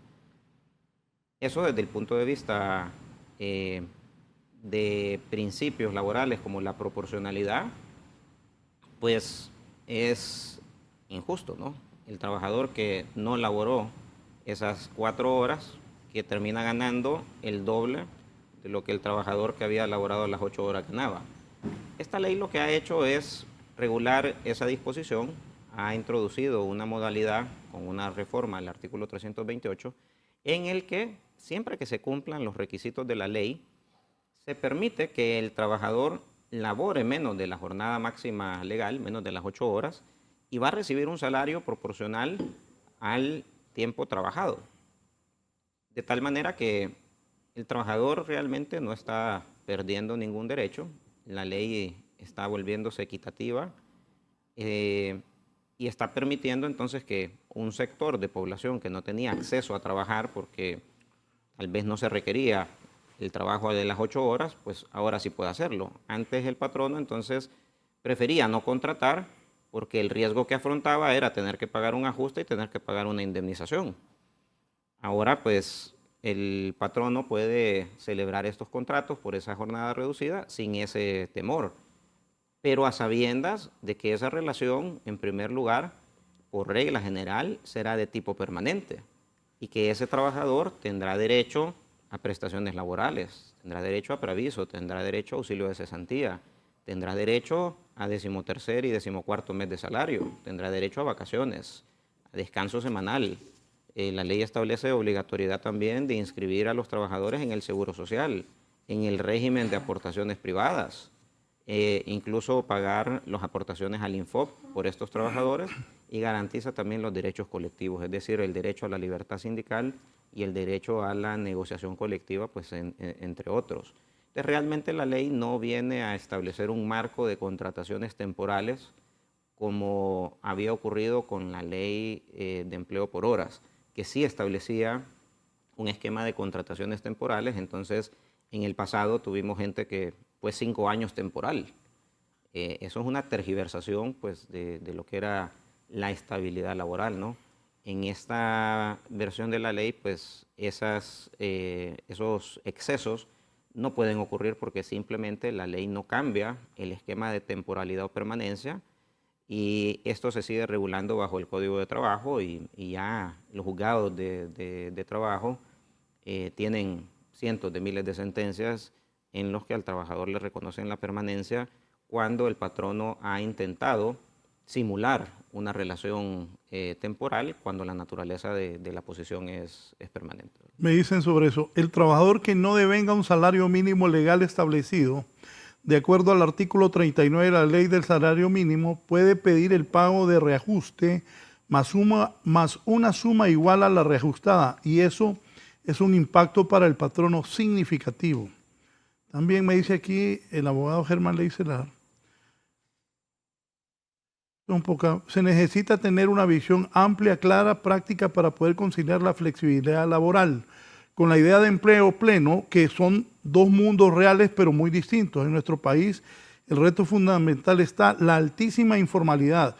Eso desde el punto de vista de principios laborales como la proporcionalidad, pues es injusto, ¿no? El trabajador que no laboró esas 4 horas, que termina ganando el doble de lo que el trabajador que había laborado las 8 horas ganaba. Esta ley lo que ha hecho es regular esa disposición, ha introducido una modalidad con una reforma al artículo 328, en el que siempre que se cumplan los requisitos de la ley, se permite que el trabajador labore menos de la jornada máxima legal, menos de las 8 horas, y va a recibir un salario proporcional al tiempo trabajado. De tal manera que el trabajador realmente no está perdiendo ningún derecho, la ley está volviéndose equitativa y está permitiendo entonces que un sector de población que no tenía acceso a trabajar porque tal vez no se requería el trabajo de las 8 horas, pues ahora sí puede hacerlo. Antes el patrono entonces prefería no contratar porque el riesgo que afrontaba era tener que pagar un ajuste y tener que pagar una indemnización. Ahora pues el patrono puede celebrar estos contratos por esa jornada reducida sin ese temor, pero a sabiendas de que esa relación, en primer lugar, por regla general, será de tipo permanente y que ese trabajador tendrá derecho a prestaciones laborales, tendrá derecho a preaviso, tendrá derecho a auxilio de cesantía, tendrá derecho a 13º y 14º mes de salario, tendrá derecho a vacaciones, a descanso semanal. La ley establece obligatoriedad también de inscribir a los trabajadores en el Seguro Social, en el régimen de aportaciones privadas, incluso pagar las aportaciones al INFOP por estos trabajadores y garantiza también los derechos colectivos, es decir, el derecho a la libertad sindical y el derecho a la negociación colectiva, pues entre otros. Entonces, realmente la ley no viene a establecer un marco de contrataciones temporales como había ocurrido con la ley de empleo por horas, que sí establecía un esquema de contrataciones temporales. Entonces, en el pasado tuvimos gente que fue 5 años temporal. Eso es una tergiversación pues, de lo que era la estabilidad laboral, ¿no? En esta versión de la ley, pues esos excesos no pueden ocurrir porque simplemente la ley no cambia el esquema de temporalidad o permanencia y esto se sigue regulando bajo el Código de Trabajo y ya los juzgados de trabajo tienen cientos de miles de sentencias en los que al trabajador le reconocen la permanencia cuando el patrono ha intentado simular una relación temporal cuando la naturaleza de la posición es permanente. Me dicen sobre eso, el trabajador que no devenga un salario mínimo legal establecido de acuerdo al artículo 39 de la Ley del Salario Mínimo, puede pedir el pago de reajuste más una suma igual a la reajustada, y eso es un impacto para el patrono significativo. También me dice aquí el abogado Germán Leicelar, se necesita tener una visión amplia, clara, práctica para poder conciliar la flexibilidad laboral con la idea de empleo pleno, que son dos mundos reales pero muy distintos. En nuestro país el reto fundamental está la altísima informalidad.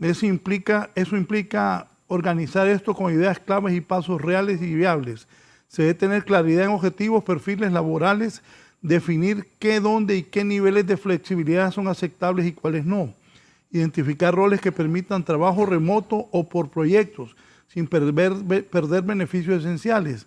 Eso implica organizar esto con ideas claves y pasos reales y viables. Se debe tener claridad en objetivos, perfiles laborales, definir qué, dónde y qué niveles de flexibilidad son aceptables y cuáles no. Identificar roles que permitan trabajo remoto o por proyectos, sin perder beneficios esenciales.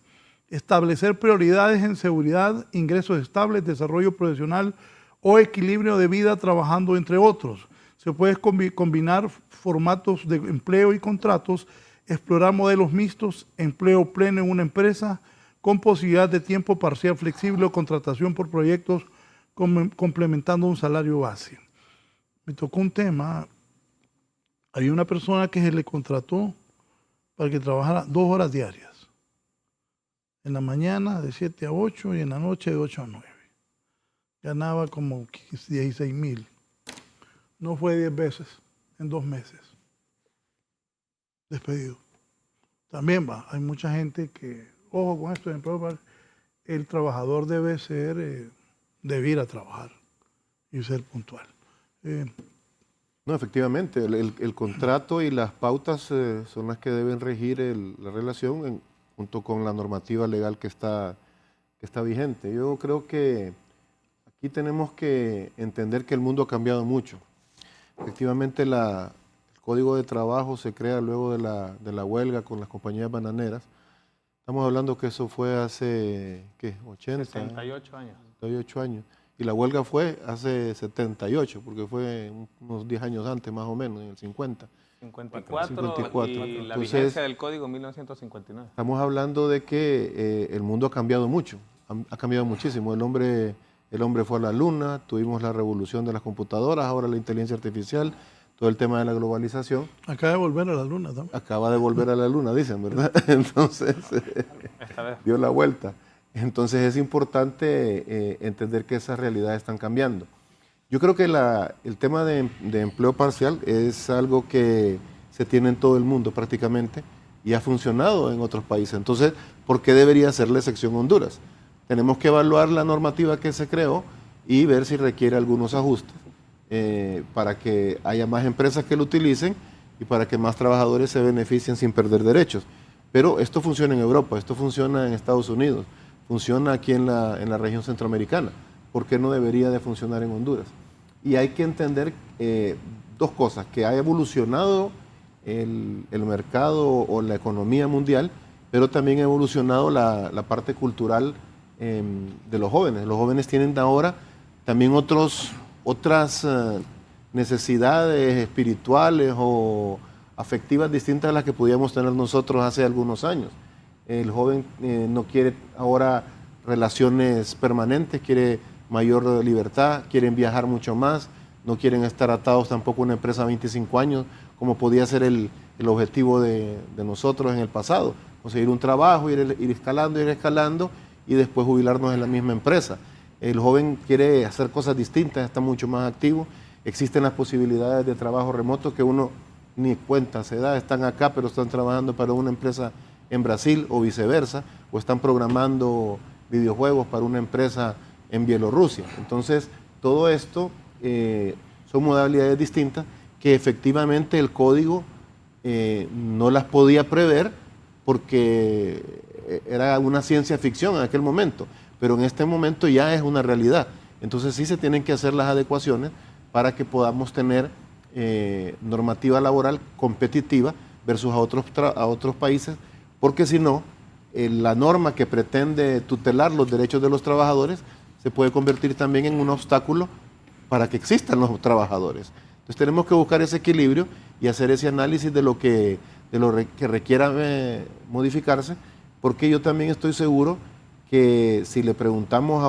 Establecer prioridades en seguridad, ingresos estables, desarrollo profesional o equilibrio de vida trabajando, entre otros. Se puede combinar formatos de empleo y contratos, explorar modelos mixtos, empleo pleno en una empresa, con posibilidad de tiempo parcial flexible o contratación por proyectos complementando un salario base. Me tocó un tema, hay una persona que se le contrató para que trabajara 2 horas diarias. En la mañana de 7 a 8 y en la noche de 8 a 9. Ganaba como 16,000. No fue 10 veces en 2 meses. Despedido. También hay mucha gente que, ojo con esto, el trabajador debe ir a trabajar y ser puntual. No, efectivamente, el contrato y las pautas son las que deben regir la relación junto con la normativa legal que está vigente. Yo creo que aquí tenemos que entender que el mundo ha cambiado mucho. Efectivamente, el Código de Trabajo se crea luego de la huelga con las compañías bananeras. Estamos hablando que eso fue hace, ¿qué? 68 años. 68 años. Y la huelga fue hace 78, porque fue unos 10 años antes, más o menos, en el 50. 54 y la Entonces, vigencia del código 1959. Estamos hablando de que el mundo ha cambiado mucho, ha cambiado muchísimo. El hombre fue a la luna, tuvimos la revolución de las computadoras, ahora la inteligencia artificial, todo el tema de la globalización. Acaba de volver a la luna también. Acaba de volver a la luna, dicen, ¿verdad? Entonces, dio la vuelta. Entonces es importante entender que esas realidades están cambiando. Yo creo que el tema de empleo parcial es algo que se tiene en todo el mundo prácticamente y ha funcionado en otros países. Entonces, ¿por qué debería ser la excepción Honduras? Tenemos que evaluar la normativa que se creó y ver si requiere algunos ajustes para que haya más empresas que lo utilicen y para que más trabajadores se beneficien sin perder derechos. Pero esto funciona en Europa, esto funciona en Estados Unidos, funciona aquí en la región centroamericana. ¿Por qué no debería de funcionar en Honduras? Y hay que entender dos cosas, que ha evolucionado el mercado o la economía mundial, pero también ha evolucionado la parte cultural de los jóvenes. Los jóvenes tienen ahora también otras necesidades espirituales o afectivas distintas a las que podíamos tener nosotros hace algunos años. El joven no quiere ahora relaciones permanentes, quiere mayor libertad, quieren viajar mucho más, no quieren estar atados tampoco a una empresa 25 años, como podía ser el objetivo de nosotros en el pasado. Conseguir un trabajo, ir escalando y después jubilarnos en la misma empresa. El joven quiere hacer cosas distintas, está mucho más activo. Existen las posibilidades de trabajo remoto que uno ni cuenta se da, están acá pero están trabajando para una empresa en Brasil o viceversa, o están programando videojuegos para una empresa en Bielorrusia. Entonces, todo esto son modalidades distintas que efectivamente el código no las podía prever porque era una ciencia ficción en aquel momento, pero en este momento ya es una realidad. Entonces sí se tienen que hacer las adecuaciones para que podamos tener normativa laboral competitiva versus a otros países, porque si no, la norma que pretende tutelar los derechos de los trabajadores se puede convertir también en un obstáculo para que existan los trabajadores. Entonces tenemos que buscar ese equilibrio y hacer ese análisis de lo que requiera modificarse, porque yo también estoy seguro que si le preguntamos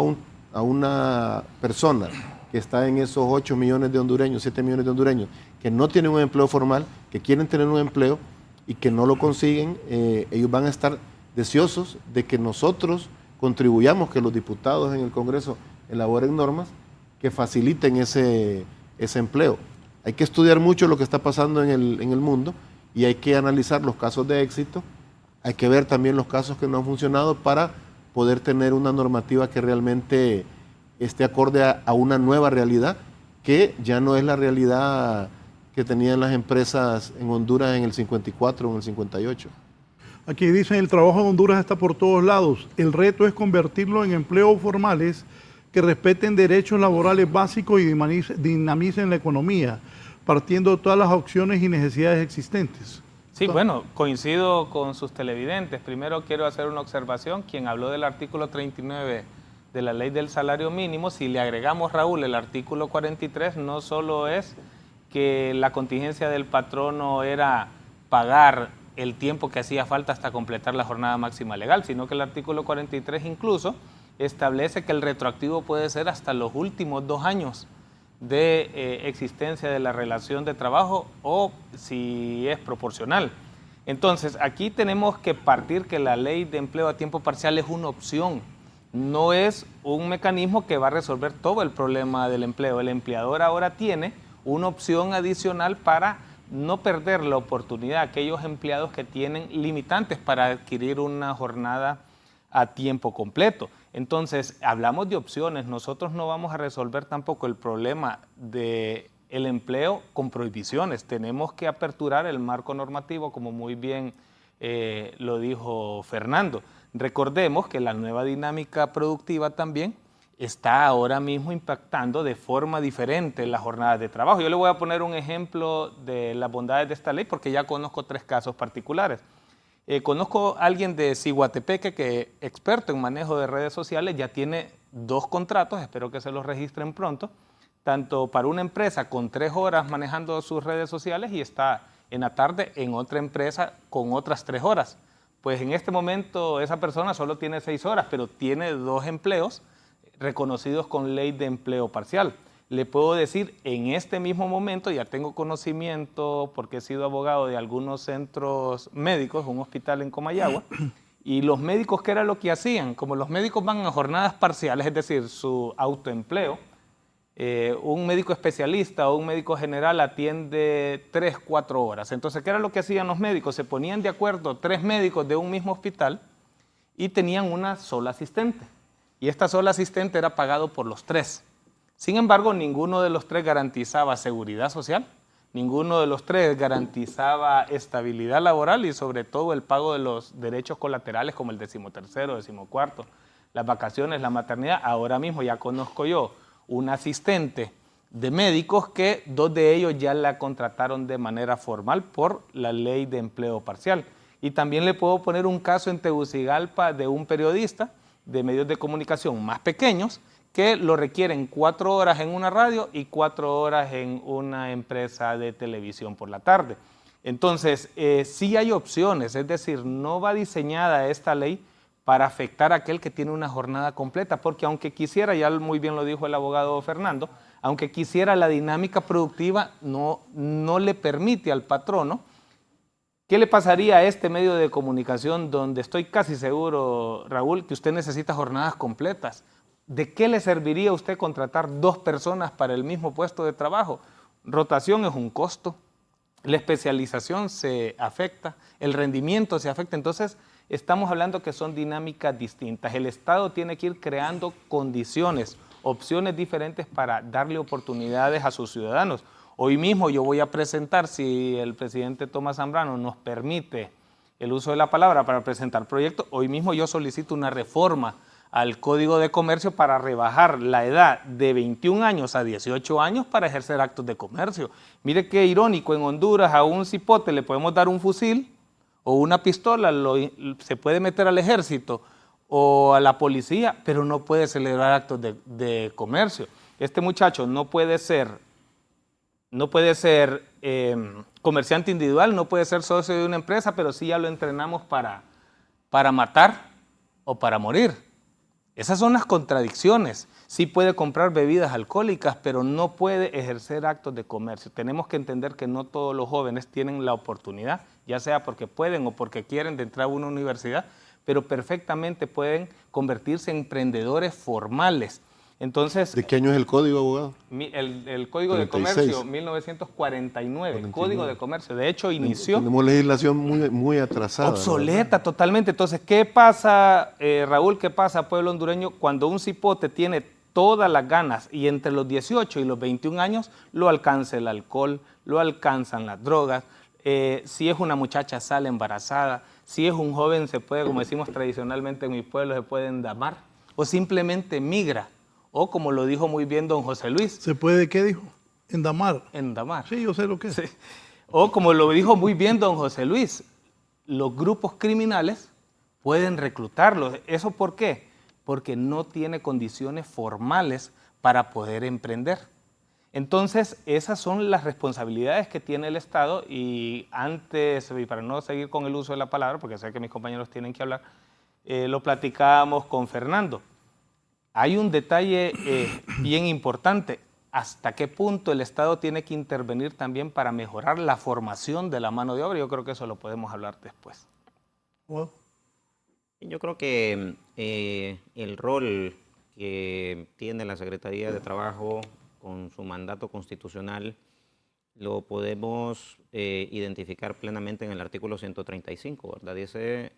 a una persona que está en esos 8 millones de hondureños, 7 millones de hondureños, que no tienen un empleo formal, que quieren tener un empleo y que no lo consiguen, ellos van a estar deseosos de que nosotros contribuyamos, que los diputados en el Congreso elaboren normas que faciliten ese empleo. Hay que estudiar mucho lo que está pasando en el mundo y hay que analizar los casos de éxito, hay que ver también los casos que no han funcionado para poder tener una normativa que realmente esté acorde a una nueva realidad, que ya no es la realidad que tenían las empresas en Honduras en el 54 o en el 58. Aquí dicen, el trabajo en Honduras está por todos lados. El reto es convertirlo en empleos formales que respeten derechos laborales básicos y dinamicen la economía, partiendo de todas las opciones y necesidades existentes. Sí, bueno, coincido con sus televidentes. Primero quiero hacer una observación. Quien habló del artículo 39 de la ley del salario mínimo, si le agregamos, Raúl, el artículo 43, no solo es que la contingencia del patrono era pagar el tiempo que hacía falta hasta completar la jornada máxima legal, sino que el artículo 43 incluso establece que el retroactivo puede ser hasta los últimos 2 años de existencia de la relación de trabajo o si es proporcional. Entonces, aquí tenemos que partir que la ley de empleo a tiempo parcial es una opción, no es un mecanismo que va a resolver todo el problema del empleo. El empleador ahora tiene una opción adicional para no perder la oportunidad a aquellos empleados que tienen limitantes para adquirir una jornada a tiempo completo. Entonces, hablamos de opciones. Nosotros no vamos a resolver tampoco el problema del empleo con prohibiciones. Tenemos que aperturar el marco normativo, como muy bien lo dijo Fernando. Recordemos que la nueva dinámica productiva también está ahora mismo impactando de forma diferente las jornadas de trabajo. Yo le voy a poner un ejemplo de las bondades de esta ley porque ya conozco 3 casos particulares. Conozco a alguien de Ciguatepeque que, experto en manejo de redes sociales, ya tiene 2 contratos, espero que se los registren pronto, tanto para una empresa con 3 horas manejando sus redes sociales y está en la tarde en otra empresa con otras 3 horas. Pues en este momento esa persona solo tiene 6 horas, pero tiene 2 empleos reconocidos con ley de empleo parcial. Le puedo decir, en este mismo momento, ya tengo conocimiento porque he sido abogado de algunos centros médicos, un hospital en Comayagua, y los médicos, ¿qué era lo que hacían? Como los médicos van a jornadas parciales, es decir, su autoempleo, un médico especialista o un médico general atiende 3, 4 horas. Entonces, ¿qué era lo que hacían los médicos? Se ponían de acuerdo 3 médicos de un mismo hospital y tenían una sola asistente. Y esta sola asistente era pagado por los 3. Sin embargo, ninguno de los 3 garantizaba seguridad social, ninguno de los 3 garantizaba estabilidad laboral y sobre todo el pago de los derechos colaterales como el 13º, 14º, las vacaciones, la maternidad. Ahora mismo ya conozco yo un asistente de médicos que 2 de ellos ya la contrataron de manera formal por la ley de empleo parcial. Y también le puedo poner un caso en Tegucigalpa de un periodista de medios de comunicación más pequeños que lo requieren 4 horas en una radio y 4 horas en una empresa de televisión por la tarde. Entonces, sí hay opciones, es decir, no va diseñada esta ley para afectar a aquel que tiene una jornada completa, porque aunque quisiera, ya muy bien lo dijo el abogado Fernando, aunque quisiera, la dinámica productiva no le permite al patrono. ¿Qué le pasaría a este medio de comunicación donde estoy casi seguro, Raúl, que usted necesita jornadas completas? ¿De qué le serviría a usted contratar 2 personas para el mismo puesto de trabajo? Rotación es un costo, la especialización se afecta, el rendimiento se afecta. Entonces, estamos hablando que son dinámicas distintas. El Estado tiene que ir creando condiciones, opciones diferentes para darle oportunidades a sus ciudadanos. Hoy mismo yo voy a presentar, si el presidente Tomás Zambrano nos permite el uso de la palabra para presentar proyectos, hoy mismo yo solicito una reforma al Código de Comercio para rebajar la edad de 21 años a 18 años para ejercer actos de comercio. Mire qué irónico, en Honduras a un cipote le podemos dar un fusil o una pistola, se puede meter al ejército o a la policía, pero no puede celebrar actos de comercio. Este muchacho no puede ser comerciante individual, no puede ser socio de una empresa, pero sí ya lo entrenamos para matar o para morir. Esas son las contradicciones. Sí puede comprar bebidas alcohólicas, pero no puede ejercer actos de comercio. Tenemos que entender que no todos los jóvenes tienen la oportunidad, ya sea porque pueden o porque quieren de entrar a una universidad, pero perfectamente pueden convertirse en emprendedores formales. Entonces, ¿De qué año es el código, abogado? el Código 36. de Comercio, 1949, Código de Comercio. De hecho, inició... Tenemos legislación muy atrasada. Obsoleta totalmente. Entonces, ¿qué pasa, Raúl? ¿Qué pasa, pueblo hondureño? Cuando un cipote tiene todas las ganas y entre los 18 y los 21 años lo alcanza el alcohol, lo alcanzan las drogas, si es una muchacha sale embarazada, si es un joven se puede, como decimos tradicionalmente en mi pueblo, se puede endamar o simplemente migra. O como lo dijo muy bien don José Luis. ¿Se puede qué dijo? Endamar. Endamar. Sí, yo sé lo que es. Sí. O como lo dijo muy bien don José Luis, los grupos criminales pueden reclutarlos. ¿Eso por qué? Porque no tiene condiciones formales para poder emprender. Entonces, esas son las responsabilidades que tiene el Estado y antes, y para no seguir con el uso de la palabra, porque sé que mis compañeros tienen que hablar, lo platicábamos con Fernando. Hay un detalle bien importante. ¿Hasta qué punto el Estado tiene que intervenir también para mejorar la formación de la mano de obra? Yo creo que eso lo podemos hablar después. Wow. Yo creo que el rol que tiene la Secretaría de Trabajo con su mandato constitucional lo podemos identificar plenamente en el artículo 135, ¿verdad? Dice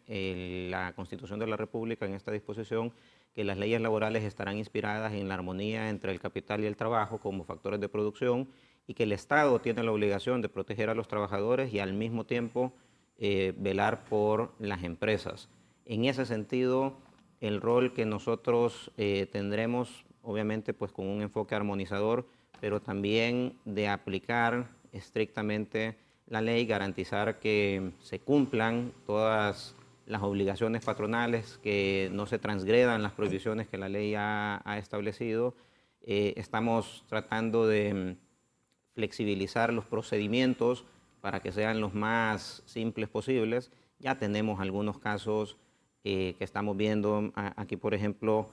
la Constitución de la República en esta disposición que las leyes laborales estarán inspiradas en la armonía entre el capital y el trabajo como factores de producción y que el Estado tiene la obligación de proteger a los trabajadores y al mismo tiempo velar por las empresas. En ese sentido, el rol que nosotros tendremos, obviamente pues con un enfoque armonizador, pero también de aplicar estrictamente la ley, garantizar que se cumplan todas las obligaciones patronales, que no se transgredan las prohibiciones que la ley ha establecido. Estamos tratando de flexibilizar los procedimientos para que sean los más simples posibles. Ya tenemos algunos casos que estamos viendo aquí, por ejemplo,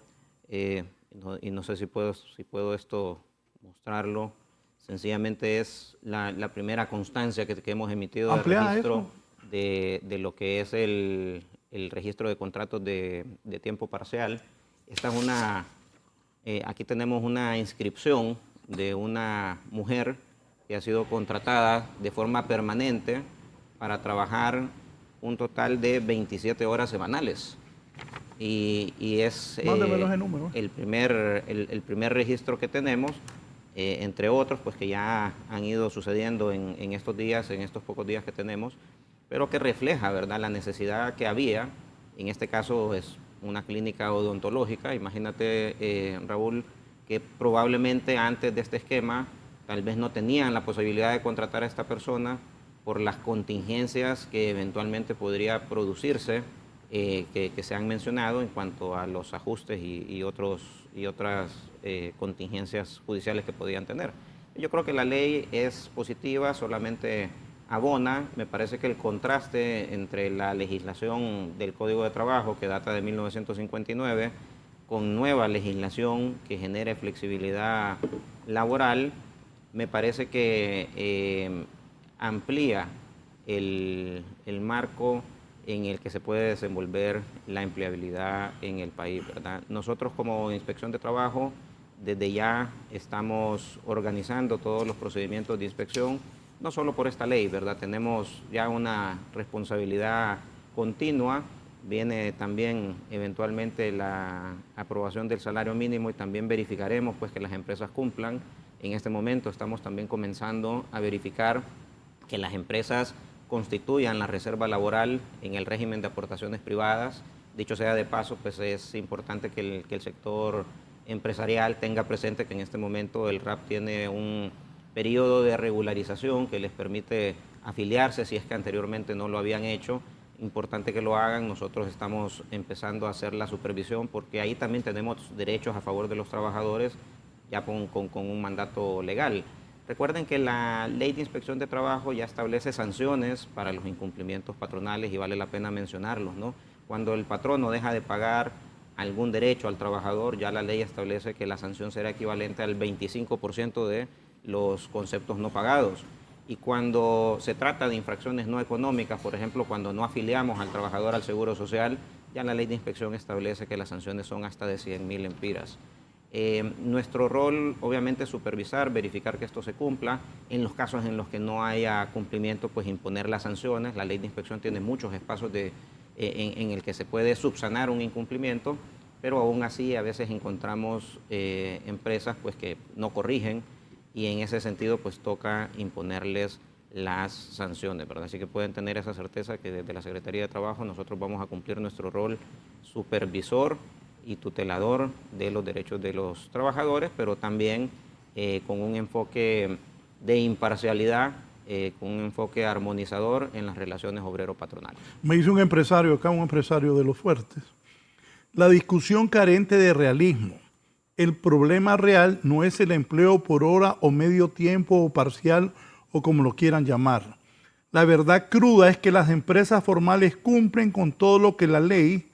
y no sé si puedo esto mostrarlo. Sencillamente es la primera constancia que hemos emitido de registro de lo que es el registro de contratos de tiempo parcial. Esta es aquí tenemos una inscripción de una mujer que ha sido contratada de forma permanente para trabajar un total de 27 horas semanales. Y es el primer registro que tenemos, entre otros, pues que ya han ido sucediendo en estos días, en estos pocos días que tenemos, pero que refleja, ¿verdad?, la necesidad que había. En este caso es una clínica odontológica. Imagínate, Raúl, que probablemente antes de este esquema tal vez no tenían la posibilidad de contratar a esta persona por las contingencias que eventualmente podría producirse, que se han mencionado en cuanto a los ajustes y otras contingencias judiciales que podían tener. Yo creo que la ley es positiva, solamente abona. Me parece que el contraste entre la legislación del Código de Trabajo, que data de 1959, con nueva legislación que genere flexibilidad laboral, me parece que amplía el marco en el que se puede desenvolver la empleabilidad en el país, ¿verdad? Nosotros como Inspección de Trabajo desde ya estamos organizando todos los procedimientos de inspección, no solo por esta ley, ¿verdad? Tenemos ya una responsabilidad continua, viene también eventualmente la aprobación del salario mínimo y también verificaremos pues que las empresas cumplan. En este momento estamos también comenzando a verificar que las empresas constituyan la reserva laboral en el régimen de aportaciones privadas. Dicho sea de paso, pues es importante que el sector empresarial tenga presente que en este momento el RAP tiene un periodo de regularización que les permite afiliarse si es que anteriormente no lo habían hecho. Importante que lo hagan. Nosotros estamos empezando a hacer la supervisión porque ahí también tenemos derechos a favor de los trabajadores ya con un mandato legal. Recuerden que la Ley de Inspección de Trabajo ya establece sanciones para los incumplimientos patronales y vale la pena mencionarlos, ¿no? Cuando el patrono deja de pagar algún derecho al trabajador, ya la ley establece que la sanción será equivalente al 25% de los conceptos no pagados. Y cuando se trata de infracciones no económicas, por ejemplo, cuando no afiliamos al trabajador al Seguro Social, ya la ley de inspección establece que las sanciones son hasta de 100.000 empiras. Nuestro rol, obviamente, es supervisar, verificar que esto se cumpla. En los casos en los que no haya cumplimiento, pues imponer las sanciones. La ley de inspección tiene muchos espacios en el que se puede subsanar un incumplimiento, pero aún así a veces encontramos empresas pues, que no corrigen, y en ese sentido pues toca imponerles las sanciones, ¿verdad? Así que pueden tener esa certeza que desde la Secretaría de Trabajo nosotros vamos a cumplir nuestro rol supervisor y tutelador de los derechos de los trabajadores, pero también con un enfoque de imparcialidad, con un enfoque armonizador en las relaciones obrero-patronales. Me dice un empresario acá, un empresario de los fuertes, la discusión carente de realismo. El problema real no es el empleo por hora o medio tiempo o parcial o como lo quieran llamar. La verdad cruda es que las empresas formales cumplen con todo lo que la ley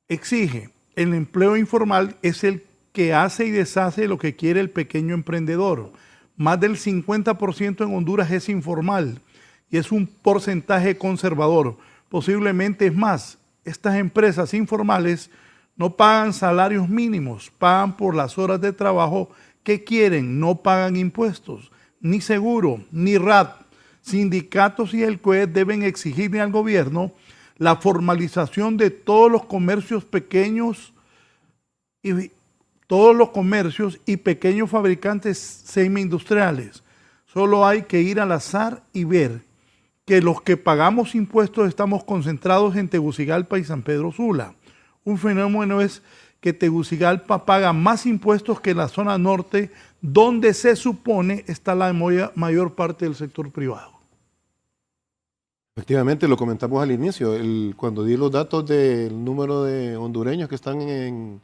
exige. El empleo informal es el que hace y deshace lo que quiere el pequeño emprendedor. Más del 50% en Honduras es informal y es un porcentaje conservador. Posiblemente es más. Estas empresas informales no pagan salarios mínimos, pagan por las horas de trabajo que quieren, no pagan impuestos, ni seguro, ni RAT. Sindicatos y el COE deben exigirle al gobierno la formalización de todos los comercios pequeños y pequeños fabricantes semi-industriales. Solo hay que ir al azar y ver que los que pagamos impuestos estamos concentrados en Tegucigalpa y San Pedro Sula. Un fenómeno es que Tegucigalpa paga más impuestos que la zona norte, donde se supone está la mayor parte del sector privado. Efectivamente, lo comentamos al inicio, cuando di los datos del número de hondureños que están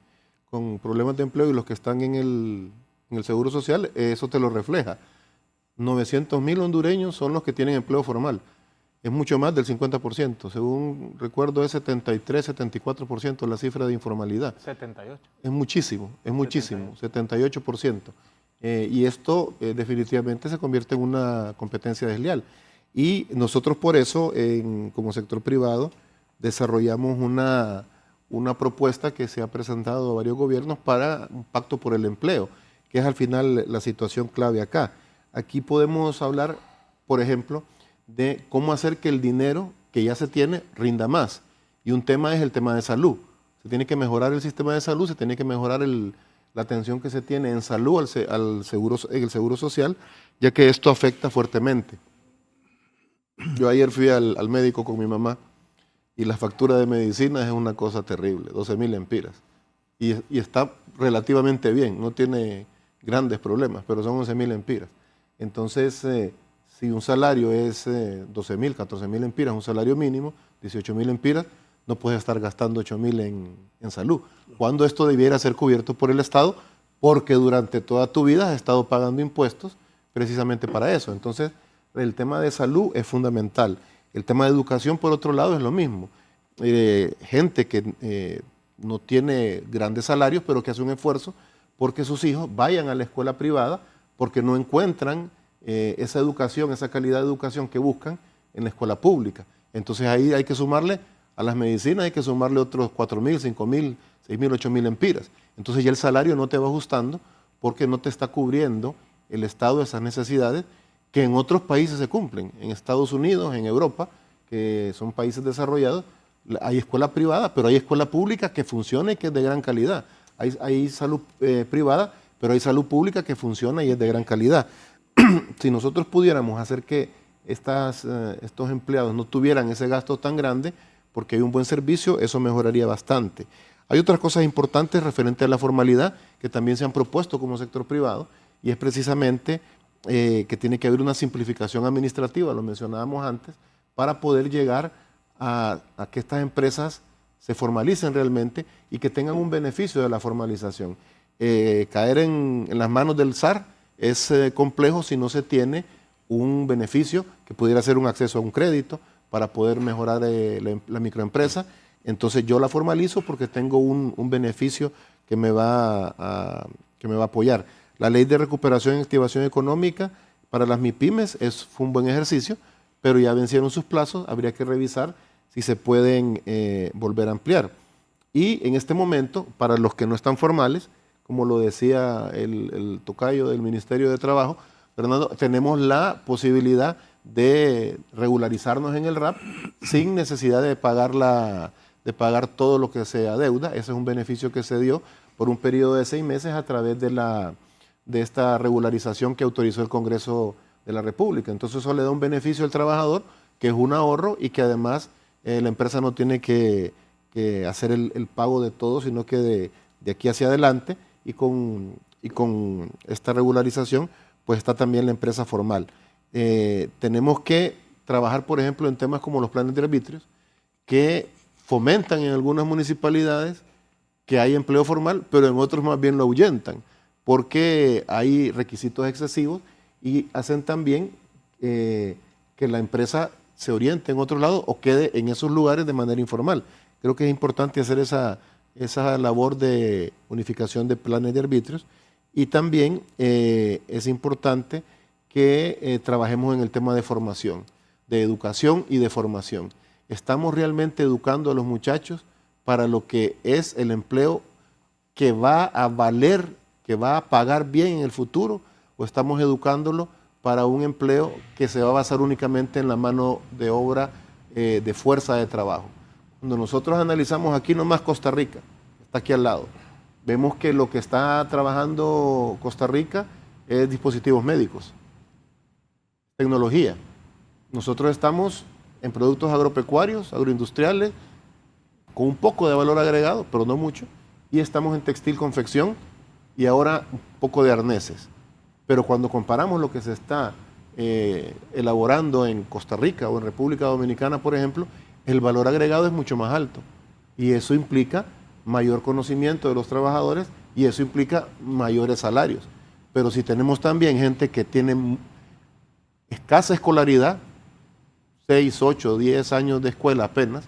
con problemas de empleo y los que están en el Seguro Social, eso te lo refleja. 900.000 hondureños son los que tienen empleo formal. Es mucho más del 50%. Según recuerdo, es 73, 74% la cifra de informalidad. 78. Es muchísimo, 78%. Y esto definitivamente se convierte en una competencia desleal. Y nosotros por eso, como sector privado, desarrollamos una propuesta que se ha presentado a varios gobiernos para un pacto por el empleo, que es al final la situación clave acá. Aquí podemos hablar, por ejemplo, de cómo hacer que el dinero que ya se tiene rinda más. Y un tema es el tema de salud. Se tiene que mejorar el sistema de salud, se tiene que mejorar la atención que se tiene en salud en el seguro social, ya que esto afecta fuertemente. Yo ayer fui al médico con mi mamá y la factura de medicina es una cosa terrible, 12.000 empiras. Y está relativamente bien, no tiene grandes problemas, pero son 11.000 empiras. Entonces, si un salario es 12.000, 14.000 empiras, un salario mínimo, 18.000 empiras, no puedes estar gastando 8.000 en salud. Cuando esto debiera ser cubierto por el Estado, porque durante toda tu vida has estado pagando impuestos precisamente para eso. Entonces, el tema de salud es fundamental. El tema de educación, por otro lado, es lo mismo. Gente que no tiene grandes salarios, pero que hace un esfuerzo porque sus hijos vayan a la escuela privada, porque no encuentran esa educación, esa calidad de educación que buscan en la escuela pública. Entonces ahí hay que sumarle a las medicinas, hay que sumarle otros 4.000, 5.000, 6.000, 8.000 empiras. Entonces ya el salario no te va ajustando porque no te está cubriendo el Estado esas necesidades que en otros países se cumplen. En Estados Unidos, en Europa, que son países desarrollados, hay escuela privada, pero hay escuela pública que funciona y que es de gran calidad. Hay salud privada, pero hay salud pública que funciona y es de gran calidad. Si nosotros pudiéramos hacer que estos empleados no tuvieran ese gasto tan grande, porque hay un buen servicio, eso mejoraría bastante. Hay otras cosas importantes referente a la formalidad que también se han propuesto como sector privado, y es precisamente que tiene que haber una simplificación administrativa, lo mencionábamos antes, para poder llegar a que estas empresas se formalicen realmente y que tengan un beneficio de la formalización. Caer en las manos del SAR es complejo si no se tiene un beneficio que pudiera ser un acceso a un crédito para poder mejorar la microempresa, entonces yo la formalizo porque tengo un beneficio que me va a apoyar. La ley de recuperación y activación económica para las MIPYMES fue un buen ejercicio, pero ya vencieron sus plazos, habría que revisar si se pueden volver a ampliar. Y en este momento, para los que no están formales, como lo decía el tocayo del Ministerio de Trabajo, Fernando, tenemos la posibilidad de regularizarnos en el RAP sin necesidad de pagar todo lo que se adeuda. Ese es un beneficio que se dio por un periodo de 6 meses a través de esta regularización que autorizó el Congreso de la República. Entonces eso le da un beneficio al trabajador, que es un ahorro y que además la empresa no tiene que hacer el pago de todo, sino que de aquí hacia adelante y con esta regularización pues está también la empresa formal. Tenemos que trabajar, por ejemplo, en temas como los planes de arbitrios, que fomentan en algunas municipalidades que hay empleo formal, pero en otros más bien lo ahuyentan, porque hay requisitos excesivos y hacen también que la empresa se oriente en otro lado o quede en esos lugares de manera informal. Creo que es importante hacer esa labor de unificación de planes de arbitrios y también es importante que trabajemos en el tema de formación, de educación y de formación. ¿Estamos realmente educando a los muchachos para lo que es el empleo que va a valer, que va a pagar bien en el futuro, o estamos educándolo para un empleo que se va a basar únicamente en la mano de obra de fuerza de trabajo? Cuando nosotros analizamos aquí nomás Costa Rica, está aquí al lado, vemos que lo que está trabajando Costa Rica es dispositivos médicos, tecnología. Nosotros estamos en productos agropecuarios, agroindustriales, con un poco de valor agregado, pero no mucho, y estamos en textil, confección y ahora un poco de arneses. Pero cuando comparamos lo que se está elaborando en Costa Rica o en República Dominicana, por ejemplo, el valor agregado es mucho más alto y eso implica mayor conocimiento de los trabajadores y eso implica mayores salarios. Pero si tenemos también gente que tiene escasa escolaridad, 6, 8, 10 años de escuela apenas,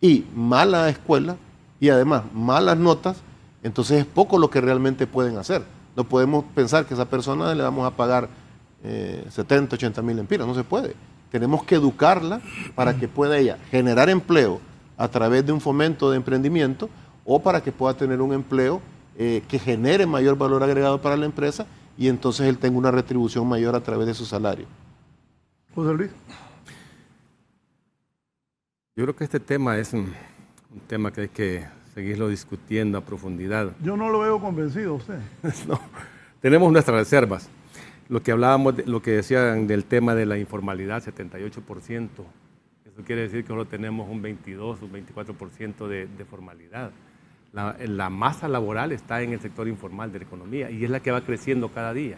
y mala escuela, y además malas notas, entonces es poco lo que realmente pueden hacer. No podemos pensar que a esa persona le vamos a pagar 70, 80 mil lempiras, no se puede. Tenemos que educarla para que pueda ella generar empleo a través de un fomento de emprendimiento o para que pueda tener un empleo que genere mayor valor agregado para la empresa y entonces él tenga una retribución mayor a través de su salario. José Luis. Yo creo que este tema es un tema que hay que seguirlo discutiendo a profundidad. Yo no lo veo convencido usted. No, tenemos nuestras reservas. Lo que hablábamos, lo que decían del tema de la informalidad, 78%. Eso quiere decir que solo tenemos un 22, un 24% de formalidad. La masa laboral está en el sector informal de la economía y es la que va creciendo cada día.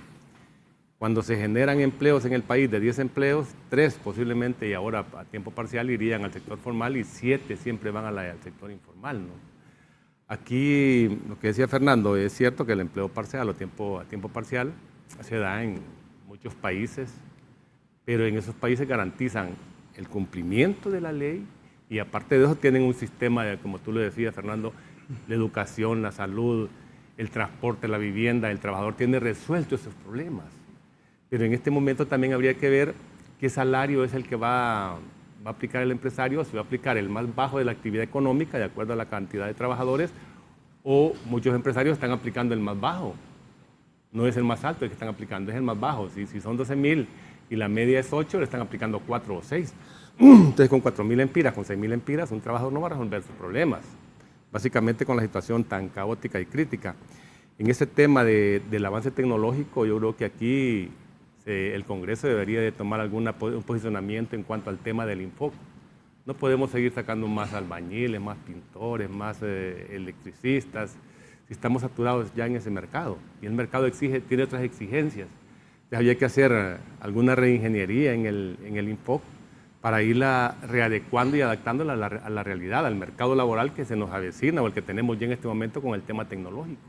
Cuando se generan empleos en el país, de 10 empleos, 3 posiblemente y ahora a tiempo parcial irían al sector formal y 7 siempre van al sector informal, ¿no? Aquí, lo que decía Fernando, es cierto que el empleo parcial o a tiempo parcial se da en muchos países, pero en esos países garantizan el cumplimiento de la ley y aparte de eso tienen un sistema, como tú lo decías, Fernando, la educación, la salud, el transporte, la vivienda, el trabajador tiene resueltos esos problemas. Pero en este momento también habría que ver qué salario es el que va a aplicar el empresario, si va a aplicar el más bajo de la actividad económica de acuerdo a la cantidad de trabajadores o muchos empresarios están aplicando el más bajo. No es el más alto el que están aplicando, es el más bajo. Si son 12,000 y la media es 8, le están aplicando 4 o 6. Entonces con 4,000 lempiras, con 6,000 lempiras, un trabajador no va a resolver sus problemas. Básicamente con la situación tan caótica y crítica. En ese tema del avance tecnológico, yo creo que aquí el Congreso debería de tomar un posicionamiento en cuanto al tema del Infoco. No podemos seguir sacando más albañiles, más pintores, más electricistas, si estamos saturados ya en ese mercado. Y el mercado tiene otras exigencias. Entonces, había que hacer alguna reingeniería en el Infoco para irla readecuando y adaptándola a la realidad, al mercado laboral que se nos avecina o el que tenemos ya en este momento con el tema tecnológico.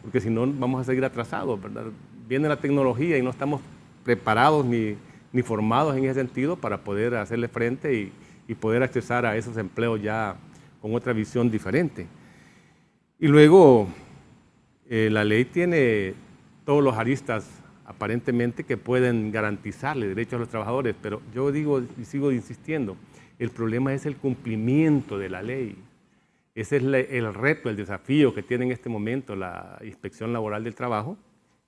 Porque si no, vamos a seguir atrasados, ¿verdad? Viene la tecnología y no estamos preparados ni formados en ese sentido para poder hacerle frente y poder accesar a esos empleos ya con otra visión diferente. Y luego, la ley tiene todos los aristas aparentemente que pueden garantizarle derechos a los trabajadores, pero yo digo y sigo insistiendo, el problema es el cumplimiento de la ley. Ese es el reto, el desafío que tiene en este momento la Inspección Laboral del Trabajo,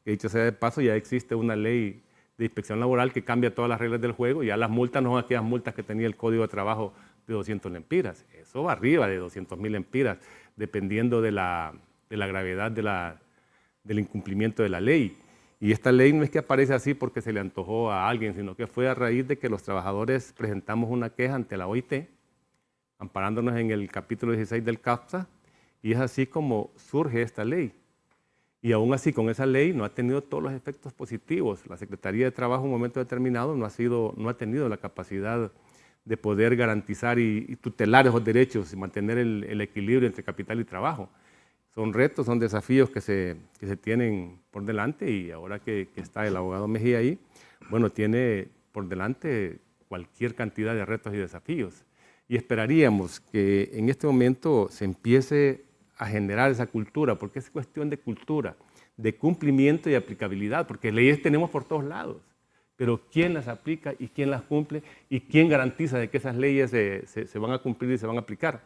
que dicho sea de paso, ya existe una ley de inspección laboral que cambia todas las reglas del juego. Ya las multas no son aquellas multas que tenía el Código de Trabajo de 200 lempiras. Eso va arriba de 200.000 lempiras, dependiendo de la gravedad del incumplimiento de la ley. Y esta ley no es que aparece así porque se le antojó a alguien, sino que fue a raíz de que los trabajadores presentamos una queja ante la OIT, amparándonos en el capítulo 16 del CAFSA, y es así como surge esta ley. Y aún así, con esa ley no ha tenido todos los efectos positivos. La Secretaría de Trabajo en un momento determinado no ha tenido la capacidad de poder garantizar y tutelar esos derechos y mantener el equilibrio entre capital y trabajo. Son retos, son desafíos que se tienen por delante, y ahora que está el abogado Mejía ahí, bueno, tiene por delante cualquier cantidad de retos y desafíos. Y esperaríamos que en este momento se empiece a generar esa cultura, porque es cuestión de cultura, de cumplimiento y aplicabilidad, porque leyes tenemos por todos lados, pero ¿quién las aplica y quién las cumple y quién garantiza de que esas leyes se van a cumplir y se van a aplicar?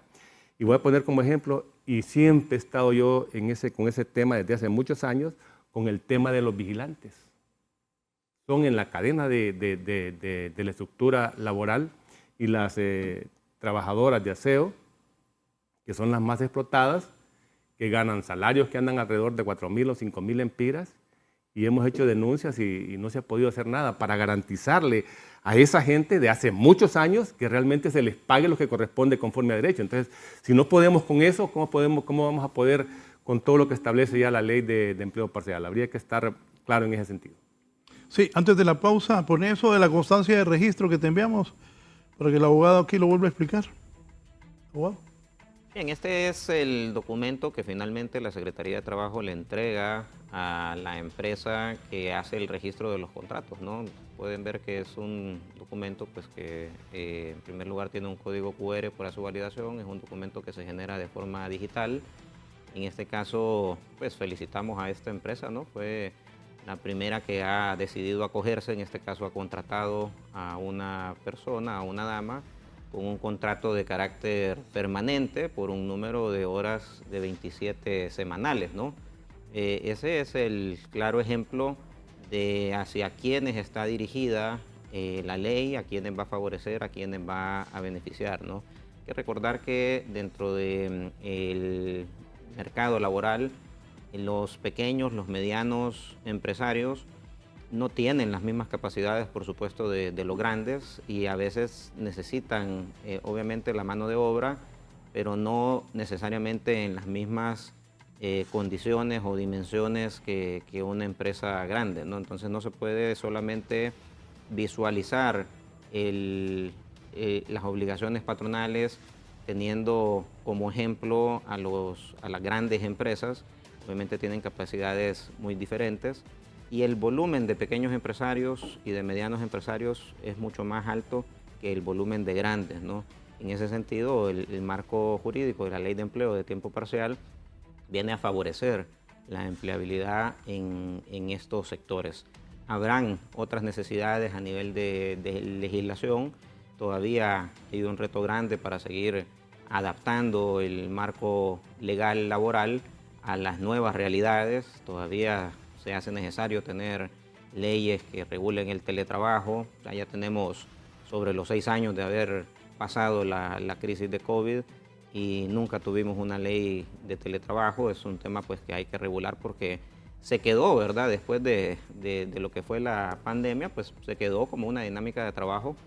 Y voy a poner como ejemplo, y siempre he estado yo con ese tema desde hace muchos años, con el tema de los vigilantes. Son en la cadena de la estructura laboral, y las trabajadoras de aseo, que son las más explotadas, que ganan salarios que andan alrededor de 4.000 o 5.000 lempiras, y hemos hecho denuncias y no se ha podido hacer nada para garantizarle a esa gente de hace muchos años que realmente se les pague lo que corresponde conforme a derecho. Entonces, si no podemos con eso, ¿cómo vamos a poder con todo lo que establece ya la ley de empleo parcial? Habría que estar claro en ese sentido. Sí, antes de la pausa, pone eso de la constancia de registro que te enviamos para que el abogado aquí lo vuelva a explicar. Abogado. Bien, este es el documento que finalmente la Secretaría de Trabajo le entrega a la empresa que hace el registro de los contratos, ¿no? Pueden ver que es un documento pues, que en primer lugar tiene un código QR para su validación, es un documento que se genera de forma digital. En este caso, pues felicitamos a esta empresa, ¿no? Fue la primera que ha decidido acogerse, en este caso ha contratado a una persona, a una dama, con un contrato de carácter permanente por un número de horas de 27 semanales, ¿no? Ese es el claro ejemplo de hacia quienes está dirigida la ley, a quienes va a favorecer, a quienes va a beneficiar, ¿no? Hay que recordar que dentro del mercado laboral, los pequeños, los medianos empresarios no tienen las mismas capacidades, por supuesto, de los grandes, y a veces necesitan, obviamente, la mano de obra, pero no necesariamente en las mismas condiciones o dimensiones que una empresa grande, ¿no? Entonces no se puede solamente visualizar las obligaciones patronales teniendo como ejemplo a las grandes empresas. Obviamente tienen capacidades muy diferentes, y el volumen de pequeños empresarios y de medianos empresarios es mucho más alto que el volumen de grandes, ¿no? En ese sentido, el marco jurídico de la Ley de Empleo de Tiempo Parcial viene a favorecer la empleabilidad en estos sectores. Habrán otras necesidades a nivel de legislación. Todavía hay un reto grande para seguir adaptando el marco legal laboral a las nuevas realidades. Todavía se hace necesario tener leyes que regulen el teletrabajo. Ya tenemos sobre los 6 años de haber pasado la crisis de COVID y nunca tuvimos una ley de teletrabajo. Es un tema pues, que hay que regular porque se quedó, ¿verdad? Después de lo que fue la pandemia, pues se quedó como una dinámica de trabajo.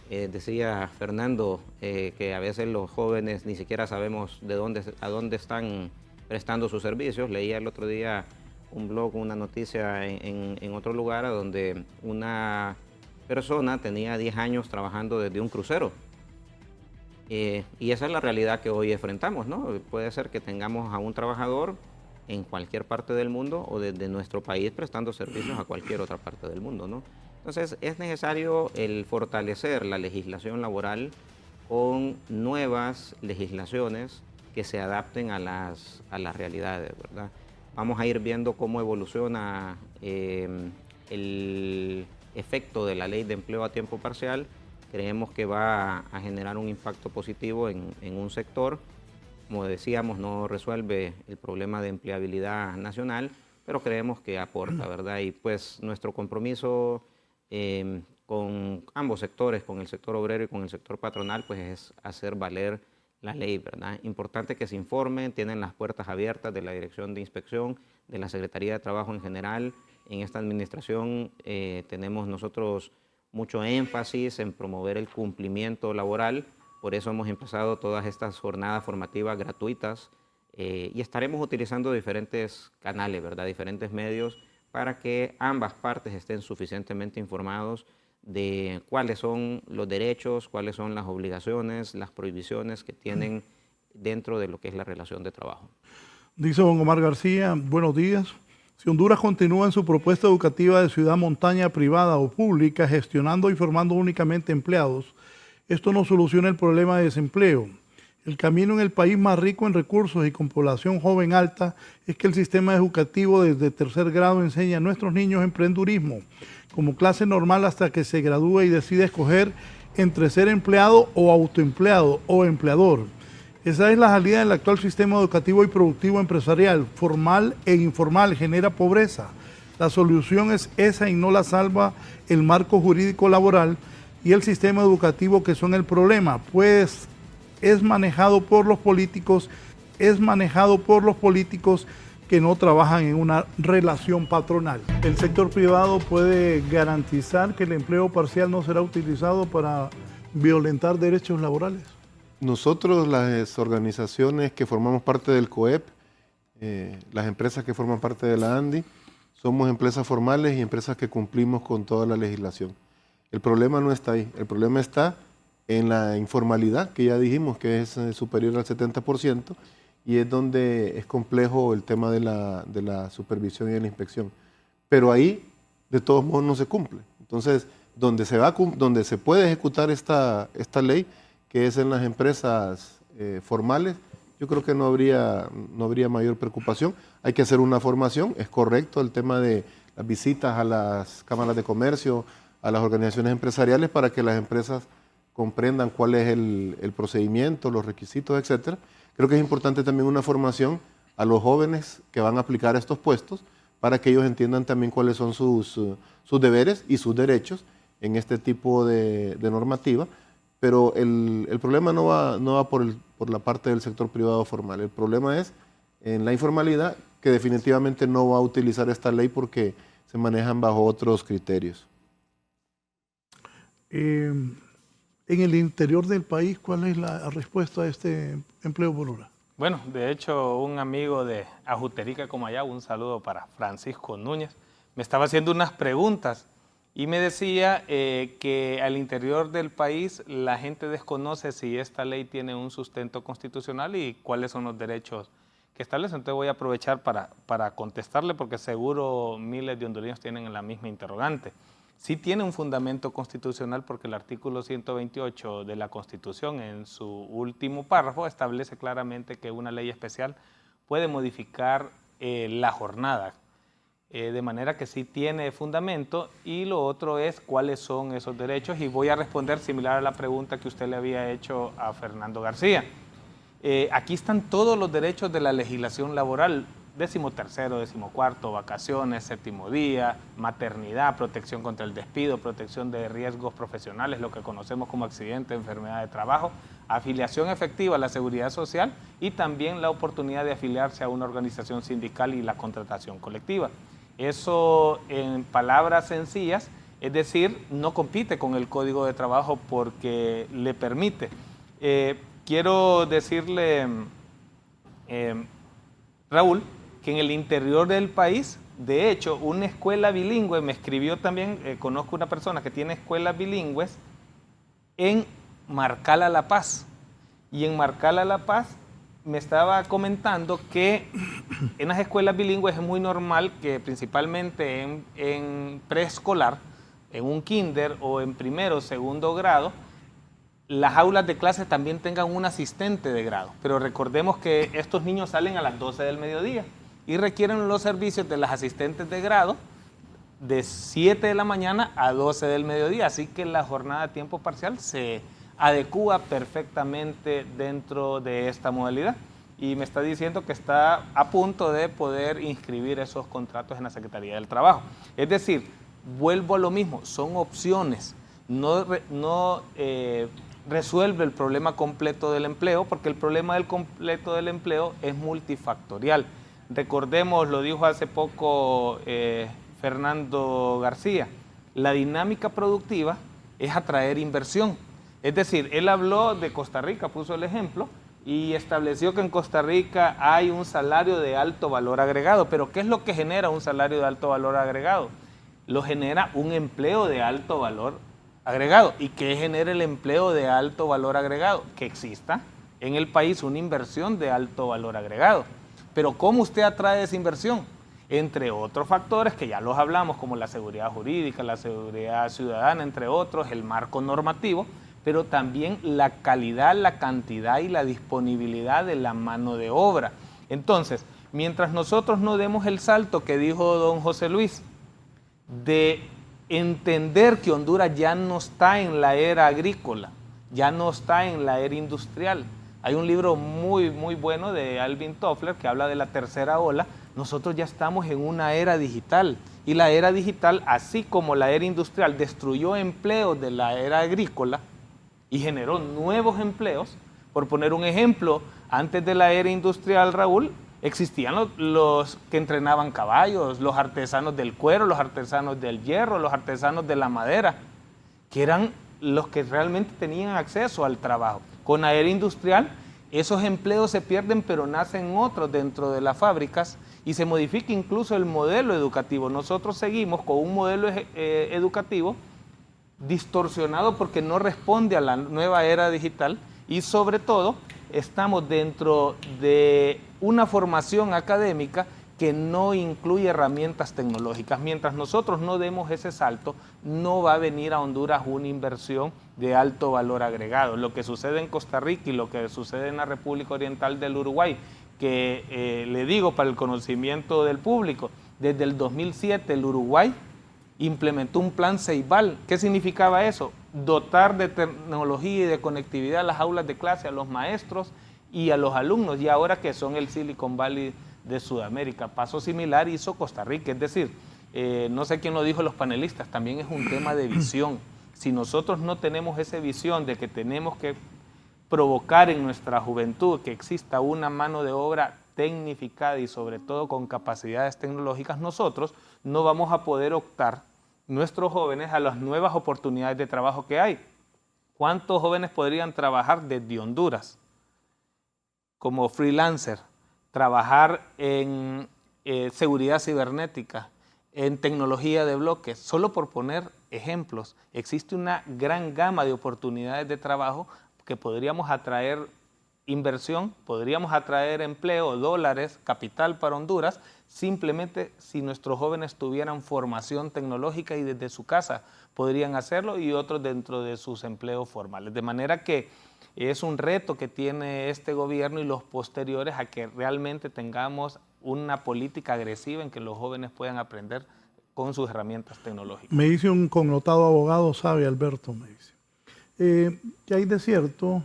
Decía Fernando que a veces los jóvenes ni siquiera sabemos a dónde están prestando sus servicios. Leía el otro día un blog, una noticia en otro lugar donde una persona tenía 10 años trabajando desde un crucero. Y esa es la realidad que hoy enfrentamos, ¿no? Puede ser que tengamos a un trabajador en cualquier parte del mundo o desde nuestro país prestando servicios a cualquier otra parte del mundo, ¿no? Entonces es necesario el fortalecer la legislación laboral con nuevas legislaciones que se adapten a las realidades, ¿verdad? Vamos a ir viendo cómo evoluciona el efecto de la ley de empleo a tiempo parcial. Creemos que va a generar un impacto positivo en un sector. Como decíamos, no resuelve el problema de empleabilidad nacional, pero creemos que aporta, ¿verdad? Y pues nuestro compromiso con ambos sectores, con el sector obrero y con el sector patronal, pues es hacer valer la ley, ¿verdad? Importante que se informen, tienen las puertas abiertas de la Dirección de Inspección, de la Secretaría de Trabajo en general. En esta administración tenemos nosotros mucho énfasis en promover el cumplimiento laboral, por eso hemos empezado todas estas jornadas formativas gratuitas y estaremos utilizando diferentes canales, ¿verdad? Diferentes medios para que ambas partes estén suficientemente informados de cuáles son los derechos, cuáles son las obligaciones, las prohibiciones que tienen dentro de lo que es la relación de trabajo. Dice don Omar García, buenos días. Si Honduras continúa en su propuesta educativa de ciudad montaña privada o pública, gestionando y formando únicamente empleados, esto no soluciona el problema de desempleo. El camino en el país más rico en recursos y con población joven alta es que el sistema educativo desde tercer grado enseña a nuestros niños emprendurismo, como clase normal hasta que se gradúe y decide escoger entre ser empleado o autoempleado o empleador. Esa es la salida del actual sistema educativo y productivo empresarial, formal e informal, genera pobreza. La solución es esa y no la salva el marco jurídico laboral y el sistema educativo que son el problema, pues es manejado por los políticos que no trabajan en una relación patronal. ¿El sector privado puede garantizar que el empleo parcial no será utilizado para violentar derechos laborales? Nosotros, las organizaciones que formamos parte del COEP, las empresas que forman parte de la ANDI, somos empresas formales y empresas que cumplimos con toda la legislación. El problema no está ahí, el problema está en la informalidad, que ya dijimos que es superior al 70%, y es donde es complejo el tema de la supervisión y de la inspección. Pero ahí, de todos modos, no se cumple. Entonces, donde se puede ejecutar esta ley, que es en las empresas formales, yo creo que no habría mayor preocupación. Hay que hacer una formación, es correcto el tema de las visitas a las cámaras de comercio, a las organizaciones empresariales, para que las empresas comprendan cuál es el procedimiento, los requisitos, etcétera. Creo que es importante también una formación a los jóvenes que van a aplicar estos puestos para que ellos entiendan también cuáles son sus deberes y sus derechos en este tipo de normativa. Pero el problema no va por la parte del sector privado formal. El problema es en la informalidad, que definitivamente no va a utilizar esta ley porque se manejan bajo otros criterios. En el interior del país, ¿cuál es la respuesta a este empleo por hora? Bueno, de hecho, un amigo de Ajuterica, Comayagua, un saludo para Francisco Núñez, me estaba haciendo unas preguntas y me decía que al interior del país la gente desconoce si esta ley tiene un sustento constitucional y cuáles son los derechos que establece. Entonces voy a aprovechar para contestarle, porque seguro miles de hondureños tienen la misma interrogante. Sí tiene un fundamento constitucional, porque el artículo 128 de la Constitución, en su último párrafo, establece claramente que una ley especial puede modificar la jornada, de manera que sí tiene fundamento. Y lo otro es cuáles son esos derechos, y voy a responder similar a la pregunta que usted le había hecho a Fernando García. Aquí están todos los derechos de la legislación laboral: 13º, 14º, vacaciones, 7º día, maternidad, protección contra el despido, protección de riesgos profesionales, lo que conocemos como accidente, enfermedad de trabajo, afiliación efectiva a la seguridad social y también la oportunidad de afiliarse a una organización sindical y la contratación colectiva. Eso, en palabras sencillas, es decir, no compite con el Código de Trabajo porque le permite. Quiero decirle, Raúl, que en el interior del país, de hecho, una escuela bilingüe, me escribió también, conozco una persona que tiene escuelas bilingües en Marcala La Paz. Y en Marcala La Paz me estaba comentando que en las escuelas bilingües es muy normal que principalmente en preescolar, en un kinder o en primero o segundo grado, las aulas de clase también tengan un asistente de grado. Pero recordemos que estos niños salen a las 12 del mediodía y requieren los servicios de las asistentes de grado de 7 de la mañana a 12 del mediodía. Así que la jornada a tiempo parcial se adecúa perfectamente dentro de esta modalidad. Y me está diciendo que está a punto de poder inscribir esos contratos en la Secretaría del Trabajo. Es decir, vuelvo a lo mismo, son opciones. No resuelve el problema completo del empleo, porque el problema del completo del empleo es multifactorial. Recordemos, lo dijo hace poco Fernando García, la dinámica productiva es atraer inversión. Es decir, él habló de Costa Rica, puso el ejemplo, y estableció que en Costa Rica hay un salario de alto valor agregado. Pero ¿qué es lo que genera un salario de alto valor agregado? Lo genera un empleo de alto valor agregado. ¿Y qué genera el empleo de alto valor agregado? Que exista en el país una inversión de alto valor agregado. Pero ¿cómo usted atrae esa inversión? Entre otros factores que ya los hablamos, como la seguridad jurídica, la seguridad ciudadana, entre otros, el marco normativo, pero también la calidad, la cantidad y la disponibilidad de la mano de obra. Entonces, mientras nosotros no demos el salto que dijo don José Luis, de entender que Honduras ya no está en la era agrícola, ya no está en la era industrial. Hay un libro muy bueno de Alvin Toffler que habla de la tercera ola. Nosotros ya estamos en una era digital, y la era digital, así como la era industrial destruyó empleos de la era agrícola y generó nuevos empleos. Por poner un ejemplo, antes de la era industrial, Raúl, existían los que entrenaban caballos, los artesanos del cuero, los artesanos del hierro, los artesanos de la madera, que eran los que realmente tenían acceso al trabajo. Con la era industrial, esos empleos se pierden, pero nacen otros dentro de las fábricas y se modifica incluso el modelo educativo. Nosotros seguimos con un modelo educativo distorsionado porque no responde a la nueva era digital, y sobre todo estamos dentro de una formación académica que no incluye herramientas tecnológicas. Mientras nosotros no demos ese salto, no va a venir a Honduras una inversión de alto valor agregado. Lo que sucede en Costa Rica y lo que sucede en la República Oriental del Uruguay, que le digo para el conocimiento del público, desde el 2007 el Uruguay implementó un plan Ceibal. ¿Qué significaba eso? Dotar de tecnología y de conectividad a las aulas de clase, a los maestros y a los alumnos, y ahora que son el Silicon Valley de Sudamérica. Paso similar hizo Costa Rica. Es decir, no sé quién lo dijo, los panelistas, también es un tema de visión. Si nosotros no tenemos esa visión de que tenemos que provocar en nuestra juventud que exista una mano de obra tecnificada y sobre todo con capacidades tecnológicas, nosotros no vamos a poder optar nuestros jóvenes a las nuevas oportunidades de trabajo que hay. ¿Cuántos jóvenes podrían trabajar desde Honduras como freelancer, trabajar en seguridad cibernética, en tecnología de bloques? Solo por poner ejemplos, existe una gran gama de oportunidades de trabajo que podríamos atraer inversión, podríamos atraer empleo, dólares, capital para Honduras, simplemente si nuestros jóvenes tuvieran formación tecnológica y desde su casa podrían hacerlo, y otros dentro de sus empleos formales. De manera que es un reto que tiene este gobierno y los posteriores a que realmente tengamos una política agresiva en que los jóvenes puedan aprender con sus herramientas tecnológicas. Me dice un connotado abogado, sabe Alberto, me dice, que hay de cierto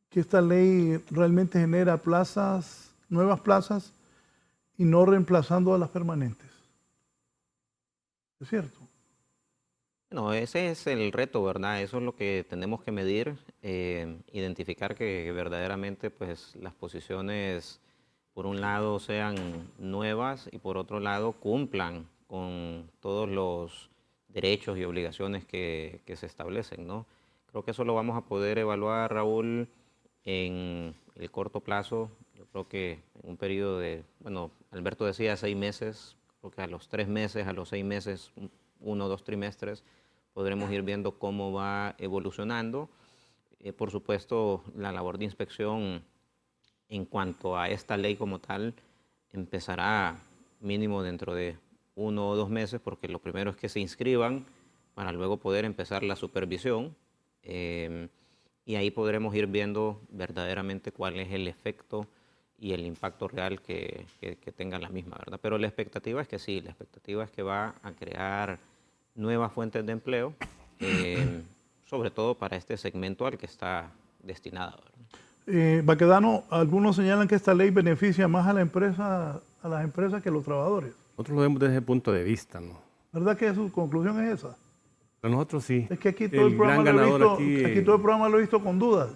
que esta ley realmente genera plazas, nuevas plazas, y no reemplazando a las permanentes. ¿Es cierto? No, ese es el reto, ¿verdad? Eso es lo que tenemos que medir, identificar que verdaderamente pues, las posiciones, por un lado, sean nuevas y por otro lado cumplan con todos los derechos y obligaciones que se establecen, ¿no? Creo que eso lo vamos a poder evaluar, Raúl, en el corto plazo. Yo creo que en un periodo de, bueno, Alberto decía 6 meses, creo que a los 3 meses, a los 6 meses, 1 o 2 trimestres, podremos ir viendo cómo va evolucionando. Por supuesto, la labor de inspección en cuanto a esta ley como tal empezará mínimo dentro de 1 o 2 meses, porque lo primero es que se inscriban para luego poder empezar la supervisión Y ahí podremos ir viendo verdaderamente cuál es el efecto y el impacto real que tengan las mismas, ¿verdad? Pero la expectativa es que sí, la expectativa es que va a crear nuevas fuentes de empleo, sobre todo para este segmento al que está destinada, ¿verdad? Baquedano, algunos señalan que esta ley beneficia más a las empresas que a los trabajadores. Nosotros lo vemos desde ese punto de vista, ¿no? ¿Verdad que su conclusión es esa? Para nosotros sí. Es que aquí todo el programa lo he visto con dudas.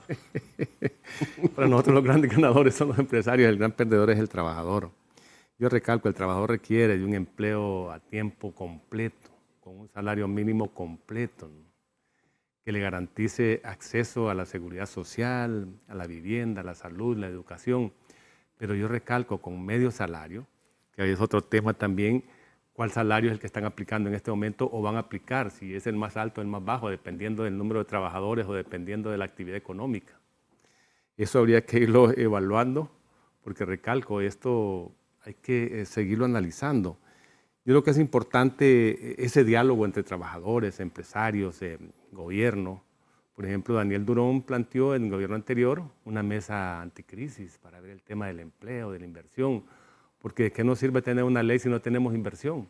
Para nosotros los grandes ganadores son los empresarios, el gran perdedor es el trabajador. Yo recalco, el trabajador requiere de un empleo a tiempo completo, con un salario mínimo completo, ¿no? Que le garantice acceso a la seguridad social, a la vivienda, a la salud, la educación. Pero yo recalco con medio salario, que ahí es otro tema también, cuál salario es el que están aplicando en este momento o van a aplicar, si es el más alto o el más bajo, dependiendo del número de trabajadores o dependiendo de la actividad económica. Eso habría que irlo evaluando, porque recalco, esto hay que seguirlo analizando. Yo creo que es importante ese diálogo entre trabajadores, empresarios, gobierno. Por ejemplo, Daniel Durón planteó en el gobierno anterior una mesa anticrisis para ver el tema del empleo, de la inversión, porque ¿de qué nos sirve tener una ley si no tenemos inversión?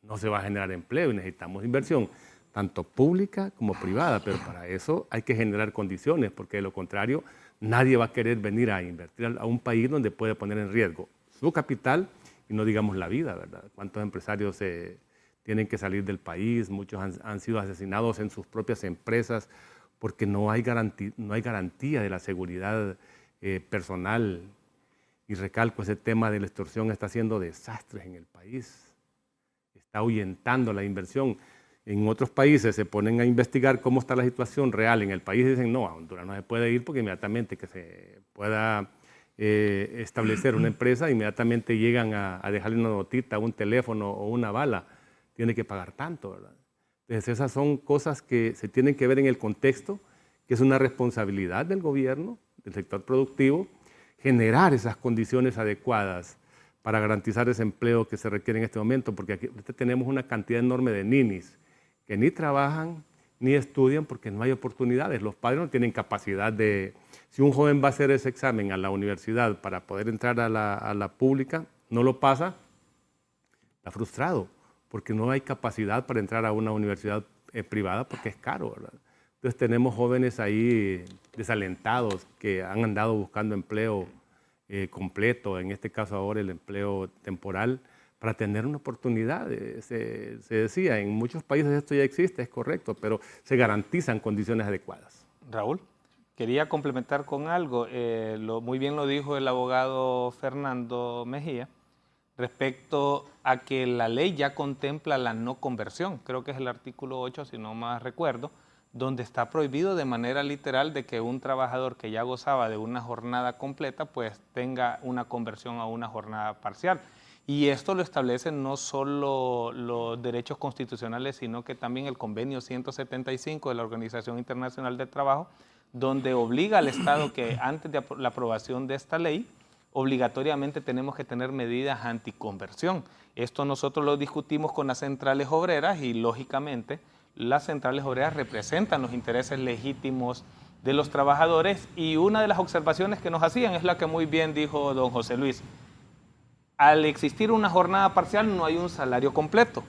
No se va a generar empleo y necesitamos inversión, tanto pública como privada, pero para eso hay que generar condiciones, porque de lo contrario nadie va a querer venir a invertir a un país donde puede poner en riesgo su capital y no digamos la vida, ¿verdad? ¿Cuántos empresarios tienen que salir del país? Muchos han sido asesinados en sus propias empresas porque no hay garantía de la seguridad personal. Y recalco, ese tema de la extorsión está haciendo desastres en el país, está ahuyentando la inversión. En otros países se ponen a investigar cómo está la situación real en el país y dicen, no, a Honduras no se puede ir porque inmediatamente que se pueda establecer una empresa, inmediatamente llegan a dejarle una notita, un teléfono o una bala, tiene que pagar tanto, ¿verdad? Entonces esas son cosas que se tienen que ver en el contexto, que es una responsabilidad del gobierno, del sector productivo, generar esas condiciones adecuadas para garantizar ese empleo que se requiere en este momento, porque aquí tenemos una cantidad enorme de ninis que ni trabajan ni estudian porque no hay oportunidades. Los padres no tienen capacidad de... Si un joven va a hacer ese examen a la universidad para poder entrar a la pública, no lo pasa, está frustrado, porque no hay capacidad para entrar a una universidad privada porque es caro, ¿verdad? Entonces tenemos jóvenes ahí desalentados que han andado buscando empleo completo, en este caso ahora el empleo temporal, para tener una oportunidad. Se decía, en muchos países esto ya existe, es correcto, pero se garantizan condiciones adecuadas. Raúl, quería complementar con algo. Muy bien lo dijo el abogado Fernando Mejía, respecto a que la ley ya contempla la no conversión. Creo que es el artículo 8, si no más recuerdo, donde está prohibido de manera literal de que un trabajador que ya gozaba de una jornada completa, pues tenga una conversión a una jornada parcial. Y esto lo establecen no solo los derechos constitucionales, sino que también el convenio 175 de la Organización Internacional del Trabajo, donde obliga al Estado que antes de la aprobación de esta ley, obligatoriamente tenemos que tener medidas anticonversión. Esto nosotros lo discutimos con las centrales obreras y, lógicamente, las centrales obreras representan los intereses legítimos de los trabajadores, y una de las observaciones que nos hacían es la que muy bien dijo don José Luis. Al existir una jornada parcial no hay un salario completo.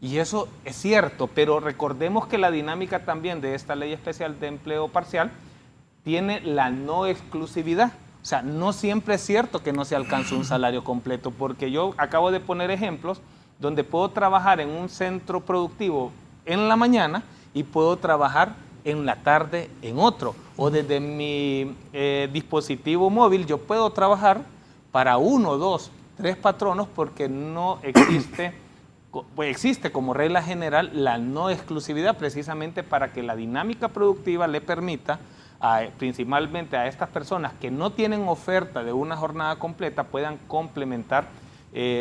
Y eso es cierto, pero recordemos que la dinámica también de esta ley especial de empleo parcial tiene la no exclusividad. O sea, no siempre es cierto que no se alcance un salario completo, porque yo acabo de poner ejemplos donde puedo trabajar en un centro productivo en la mañana y puedo trabajar en la tarde en otro. O desde mi dispositivo móvil yo puedo trabajar para 1, 2, 3 patronos, porque no existe, pues existe como regla general la no exclusividad, precisamente para que la dinámica productiva le permita principalmente a estas personas que no tienen oferta de una jornada completa puedan complementar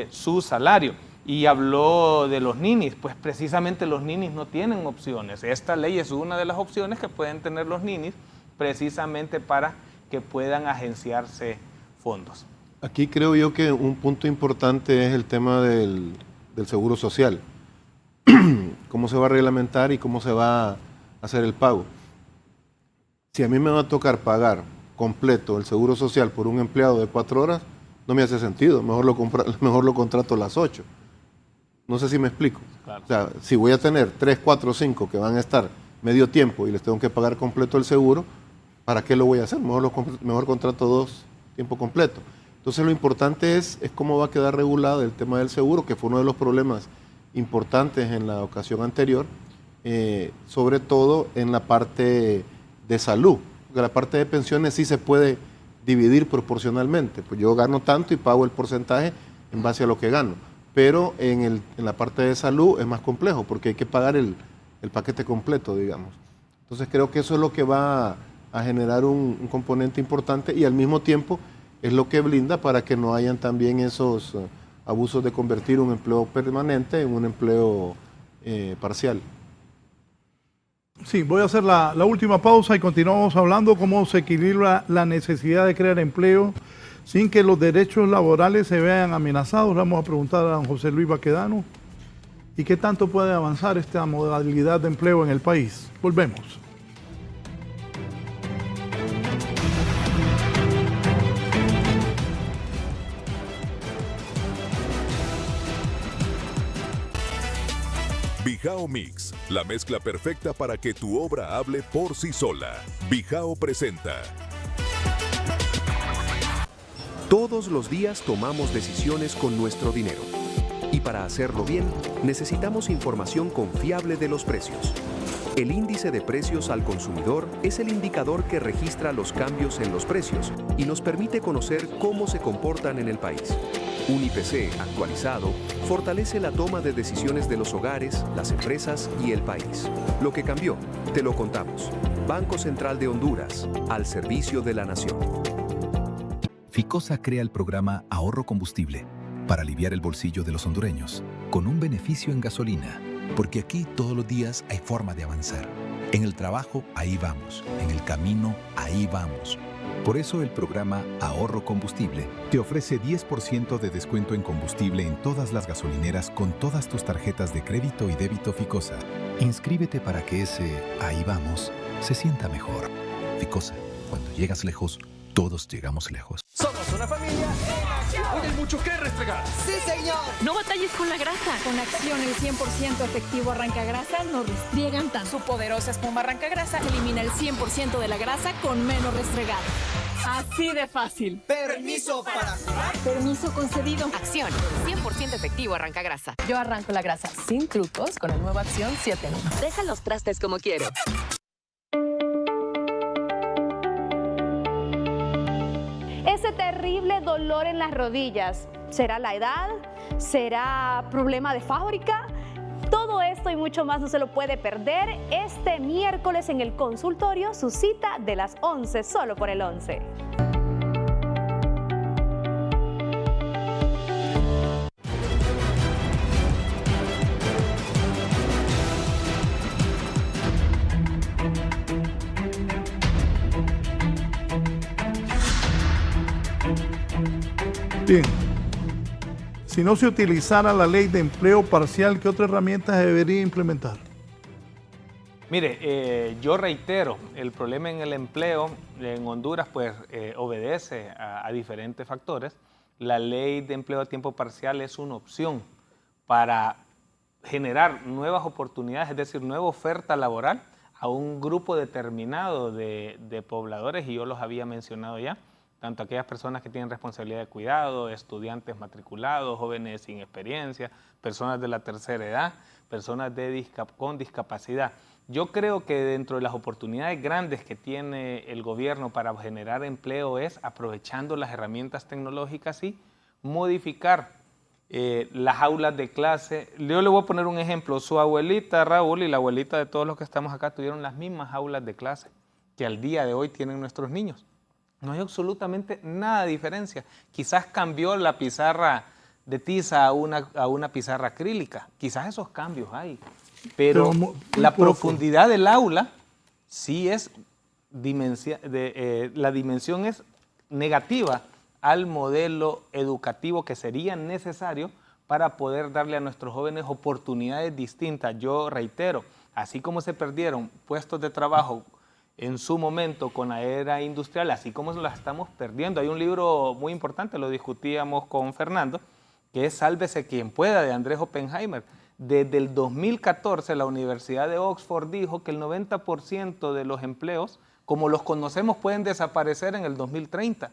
su salario. Y habló de los ninis, pues precisamente los ninis no tienen opciones. Esta ley es una de las opciones que pueden tener los ninis precisamente para que puedan agenciarse fondos. Aquí creo yo que un punto importante es el tema del seguro social. Cómo se va a reglamentar y cómo se va a hacer el pago. si a mí me va a tocar pagar completo el seguro social por un empleado de 4 horas, no me hace sentido. Mejor lo contrato a las 8. No sé si me explico. Claro. O sea, si voy a tener 3, 4, 5 que van a estar medio tiempo y les tengo que pagar completo el seguro, ¿para qué lo voy a hacer? Mejor contrato 2 tiempo completo. Entonces lo importante es cómo va a quedar regulado el tema del seguro, que fue uno de los problemas importantes en la ocasión anterior, sobre todo en la parte de salud, porque la parte de pensiones sí se puede dividir proporcionalmente, pues yo gano tanto y pago el porcentaje en base a lo que gano, pero en la parte de salud es más complejo, porque hay que pagar el paquete completo, digamos. Entonces creo que eso es lo que va a generar un componente importante y al mismo tiempo es lo que blinda para que no hayan también esos abusos de convertir un empleo permanente en un empleo parcial. Sí, voy a hacer la última pausa y continuamos hablando cómo se equilibra la necesidad de crear empleo sin que los derechos laborales se vean amenazados. Vamos a preguntar a don José Luis Baquedano. ¿Y qué tanto puede avanzar esta modalidad de empleo en el país? Volvemos. Bijao Mix, la mezcla perfecta para que tu obra hable por sí sola. Bijao presenta. Todos los días tomamos decisiones con nuestro dinero. Y para hacerlo bien, necesitamos información confiable de los precios. El índice de precios al consumidor es el indicador que registra los cambios en los precios y nos permite conocer cómo se comportan en el país. Un IPC actualizado fortalece la toma de decisiones de los hogares, las empresas y el país. Lo que cambió, te lo contamos. Banco Central de Honduras, al servicio de la nación. Ficosa crea el programa Ahorro Combustible para aliviar el bolsillo de los hondureños, con un beneficio en gasolina, porque aquí todos los días hay forma de avanzar. En el trabajo, ahí vamos. En el camino, ahí vamos. Por eso el programa Ahorro Combustible te ofrece 10% de descuento en combustible en todas las gasolineras con todas tus tarjetas de crédito y débito Ficosa. Inscríbete para que ese ahí vamos se sienta mejor. Ficosa, cuando llegas lejos, todos llegamos lejos. Somos una familia en acción. Hoy hay mucho que restregar. ¡Sí, señor! No batalles con la grasa. Con Acción, el 100% efectivo arrancagrasas no restriegan tanto. Su poderosa espuma arrancagrasa elimina el 100% de la grasa con menos restregado. Así de fácil. Permiso para jugar. Permiso concedido. Acción, 100% efectivo arrancagrasa. Yo arranco la grasa sin trucos con el nuevo Acción 7 en 1. Deja los trastes como quiero. Ese terrible dolor en las rodillas, ¿será la edad? ¿Será problema de fábrica? Todo esto y mucho más no se lo puede perder este miércoles en el consultorio, su cita de las 11, solo por el 11. Bien. Si no se utilizara la ley de empleo parcial, ¿qué otra herramienta se debería implementar? Mire, yo reitero, el problema en el empleo en Honduras pues obedece a diferentes factores. La ley de empleo a tiempo parcial es una opción para generar nuevas oportunidades, es decir, nueva oferta laboral a un grupo determinado de pobladores, y yo los había mencionado ya, tanto aquellas personas que tienen responsabilidad de cuidado, estudiantes matriculados, jóvenes sin experiencia, personas de la tercera edad, personas con discapacidad. Yo creo que dentro de las oportunidades grandes que tiene el gobierno para generar empleo es aprovechando las herramientas tecnológicas y modificar las aulas de clase. Yo le voy a poner un ejemplo. Su abuelita, Raúl, y la abuelita de todos los que estamos acá tuvieron las mismas aulas de clase que al día de hoy tienen nuestros niños. No hay absolutamente nada de diferencia. Quizás cambió la pizarra de tiza a una pizarra acrílica. Quizás esos cambios hay. Pero la profundidad del aula sí es la dimensión es negativa al modelo educativo que sería necesario para poder darle a nuestros jóvenes oportunidades distintas. Yo reitero, así como se perdieron puestos de trabajo en su momento con la era industrial, así como la estamos perdiendo. Hay un libro muy importante, lo discutíamos con Fernando, que es Sálvese quien pueda, de Andrés Oppenheimer. Desde el 2014, la Universidad de Oxford dijo que el 90% de los empleos, como los conocemos, pueden desaparecer en el 2030.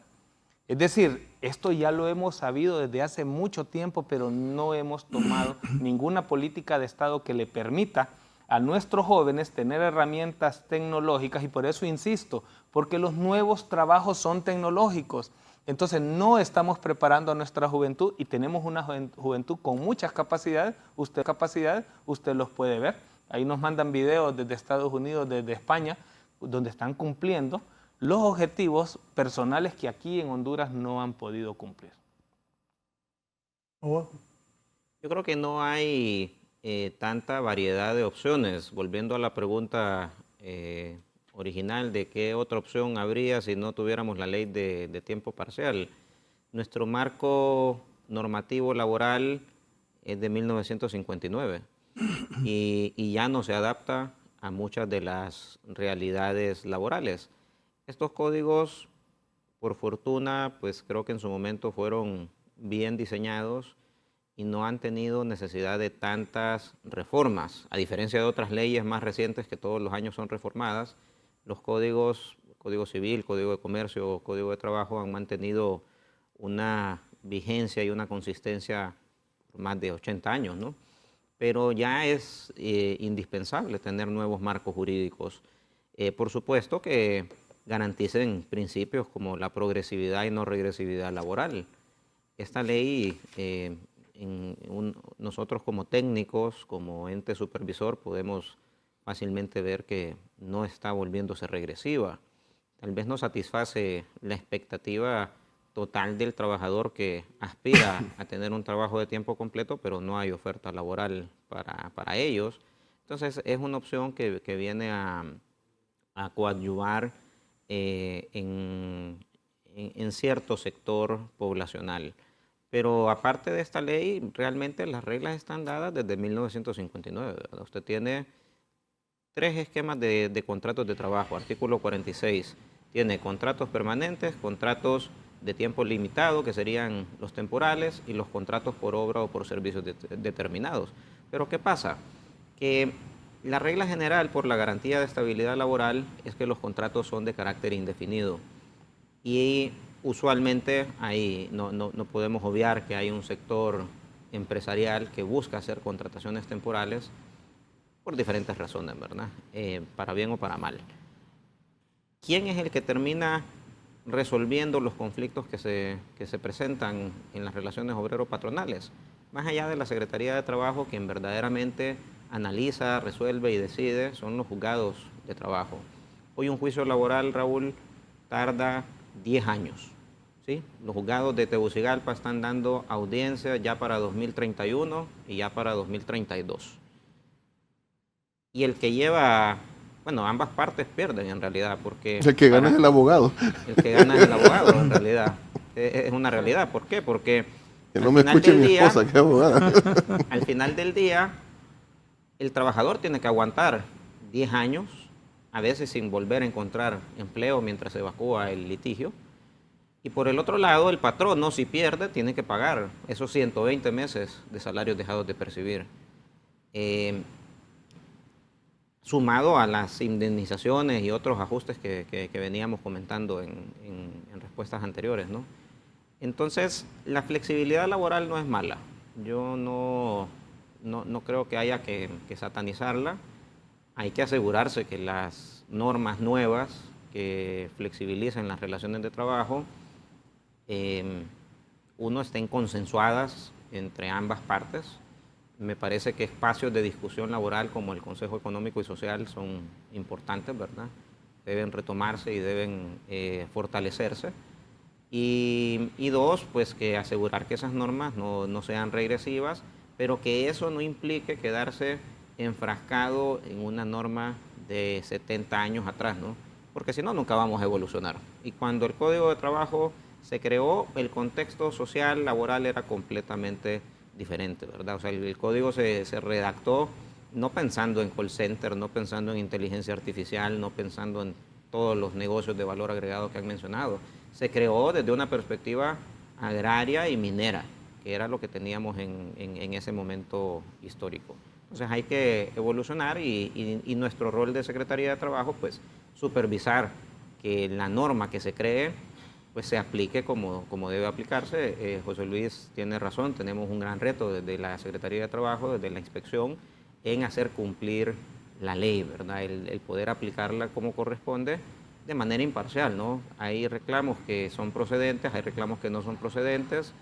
Es decir, esto ya lo hemos sabido desde hace mucho tiempo, pero no hemos tomado ninguna política de Estado que le permita a nuestros jóvenes tener herramientas tecnológicas, y por eso insisto, porque los nuevos trabajos son tecnológicos. Entonces no estamos preparando a nuestra juventud, y tenemos una juventud con muchas capacidades. Usted los puede ver. Ahí nos mandan videos desde Estados Unidos, desde España, donde están cumpliendo los objetivos personales que aquí en Honduras no han podido cumplir. Yo creo que no hay tanta variedad de opciones. Volviendo a la pregunta original de qué otra opción habría si no tuviéramos la ley de tiempo parcial. Nuestro marco normativo laboral es de 1959 y ya no se adapta a muchas de las realidades laborales. Estos códigos, por fortuna, pues creo que en su momento fueron bien diseñados y no han tenido necesidad de tantas reformas. A diferencia de otras leyes más recientes que todos los años son reformadas, los códigos, Código Civil, Código de Comercio, Código de Trabajo, han mantenido una vigencia y una consistencia por más de 80 años, ¿no? Pero ya es indispensable tener nuevos marcos jurídicos. Por supuesto que garanticen principios como la progresividad y no regresividad laboral. Esta ley, nosotros como técnicos, como ente supervisor, podemos fácilmente ver que no está volviéndose regresiva. Tal vez no satisface la expectativa total del trabajador que aspira a tener un trabajo de tiempo completo, pero no hay oferta laboral para ellos. Entonces es una opción que viene a coadyuvar en cierto sector poblacional. Pero aparte de esta ley, realmente las reglas están dadas desde 1959. ¿Verdad? Usted tiene 3 esquemas de contratos de trabajo. Artículo 46. Tiene contratos permanentes, contratos de tiempo limitado, que serían los temporales, y los contratos por obra o por servicios determinados. Pero ¿qué pasa? Que la regla general por la garantía de estabilidad laboral es que los contratos son de carácter indefinido. Y usualmente ahí no podemos obviar que hay un sector empresarial que busca hacer contrataciones temporales por diferentes razones, ¿verdad? Para bien o para mal. ¿Quién es el que termina resolviendo los conflictos que se presentan en las relaciones obrero-patronales? Más allá de la Secretaría de Trabajo, quien verdaderamente analiza, resuelve y decide, son los juzgados de trabajo. Hoy un juicio laboral, Raúl, tarda 10 años. ¿Sí? Los juzgados de Tegucigalpa están dando audiencia ya para 2031 y ya para 2032. Y el que lleva, bueno, ambas partes pierden en realidad, porque... El que gana es el abogado. El que gana es el abogado, en realidad. Es una realidad. ¿Por qué? Porque... Que no me escuche mi esposa, que es abogada. Al final del día, el trabajador tiene que aguantar 10 años, a veces sin volver a encontrar empleo mientras se evacúa el litigio. Y por el otro lado, el patrono, si pierde, tiene que pagar esos 120 meses de salarios dejados de percibir. Sumado a las indemnizaciones y otros ajustes que veníamos comentando en respuestas anteriores, ¿no? Entonces, la flexibilidad laboral no es mala. Yo no creo que haya que satanizarla. Hay que asegurarse que las normas nuevas que flexibilicen las relaciones de trabajo, estén consensuadas entre ambas partes. Me parece que espacios de discusión laboral como el Consejo Económico y Social son importantes, ¿verdad? Deben retomarse y deben fortalecerse. Y dos, pues que asegurar que esas normas no sean regresivas, pero que eso no implique quedarse enfrascado en una norma de 70 años atrás, ¿no? Porque si no, nunca vamos a evolucionar. Y cuando el Código de Trabajo se creó, el contexto social, laboral era completamente diferente, ¿verdad? O sea, el código se redactó no pensando en call center, no pensando en inteligencia artificial, no pensando en todos los negocios de valor agregado que han mencionado. Se creó desde una perspectiva agraria y minera, que era lo que teníamos en ese momento histórico. Entonces hay que evolucionar y nuestro rol de Secretaría de Trabajo, pues supervisar que la norma que se cree pues se aplique como debe aplicarse. José Luis tiene razón, tenemos un gran reto desde la Secretaría de Trabajo, desde la inspección, en hacer cumplir la ley, ¿verdad? El poder aplicarla como corresponde de manera imparcial, ¿no? Hay reclamos que son procedentes, hay reclamos que no son procedentes.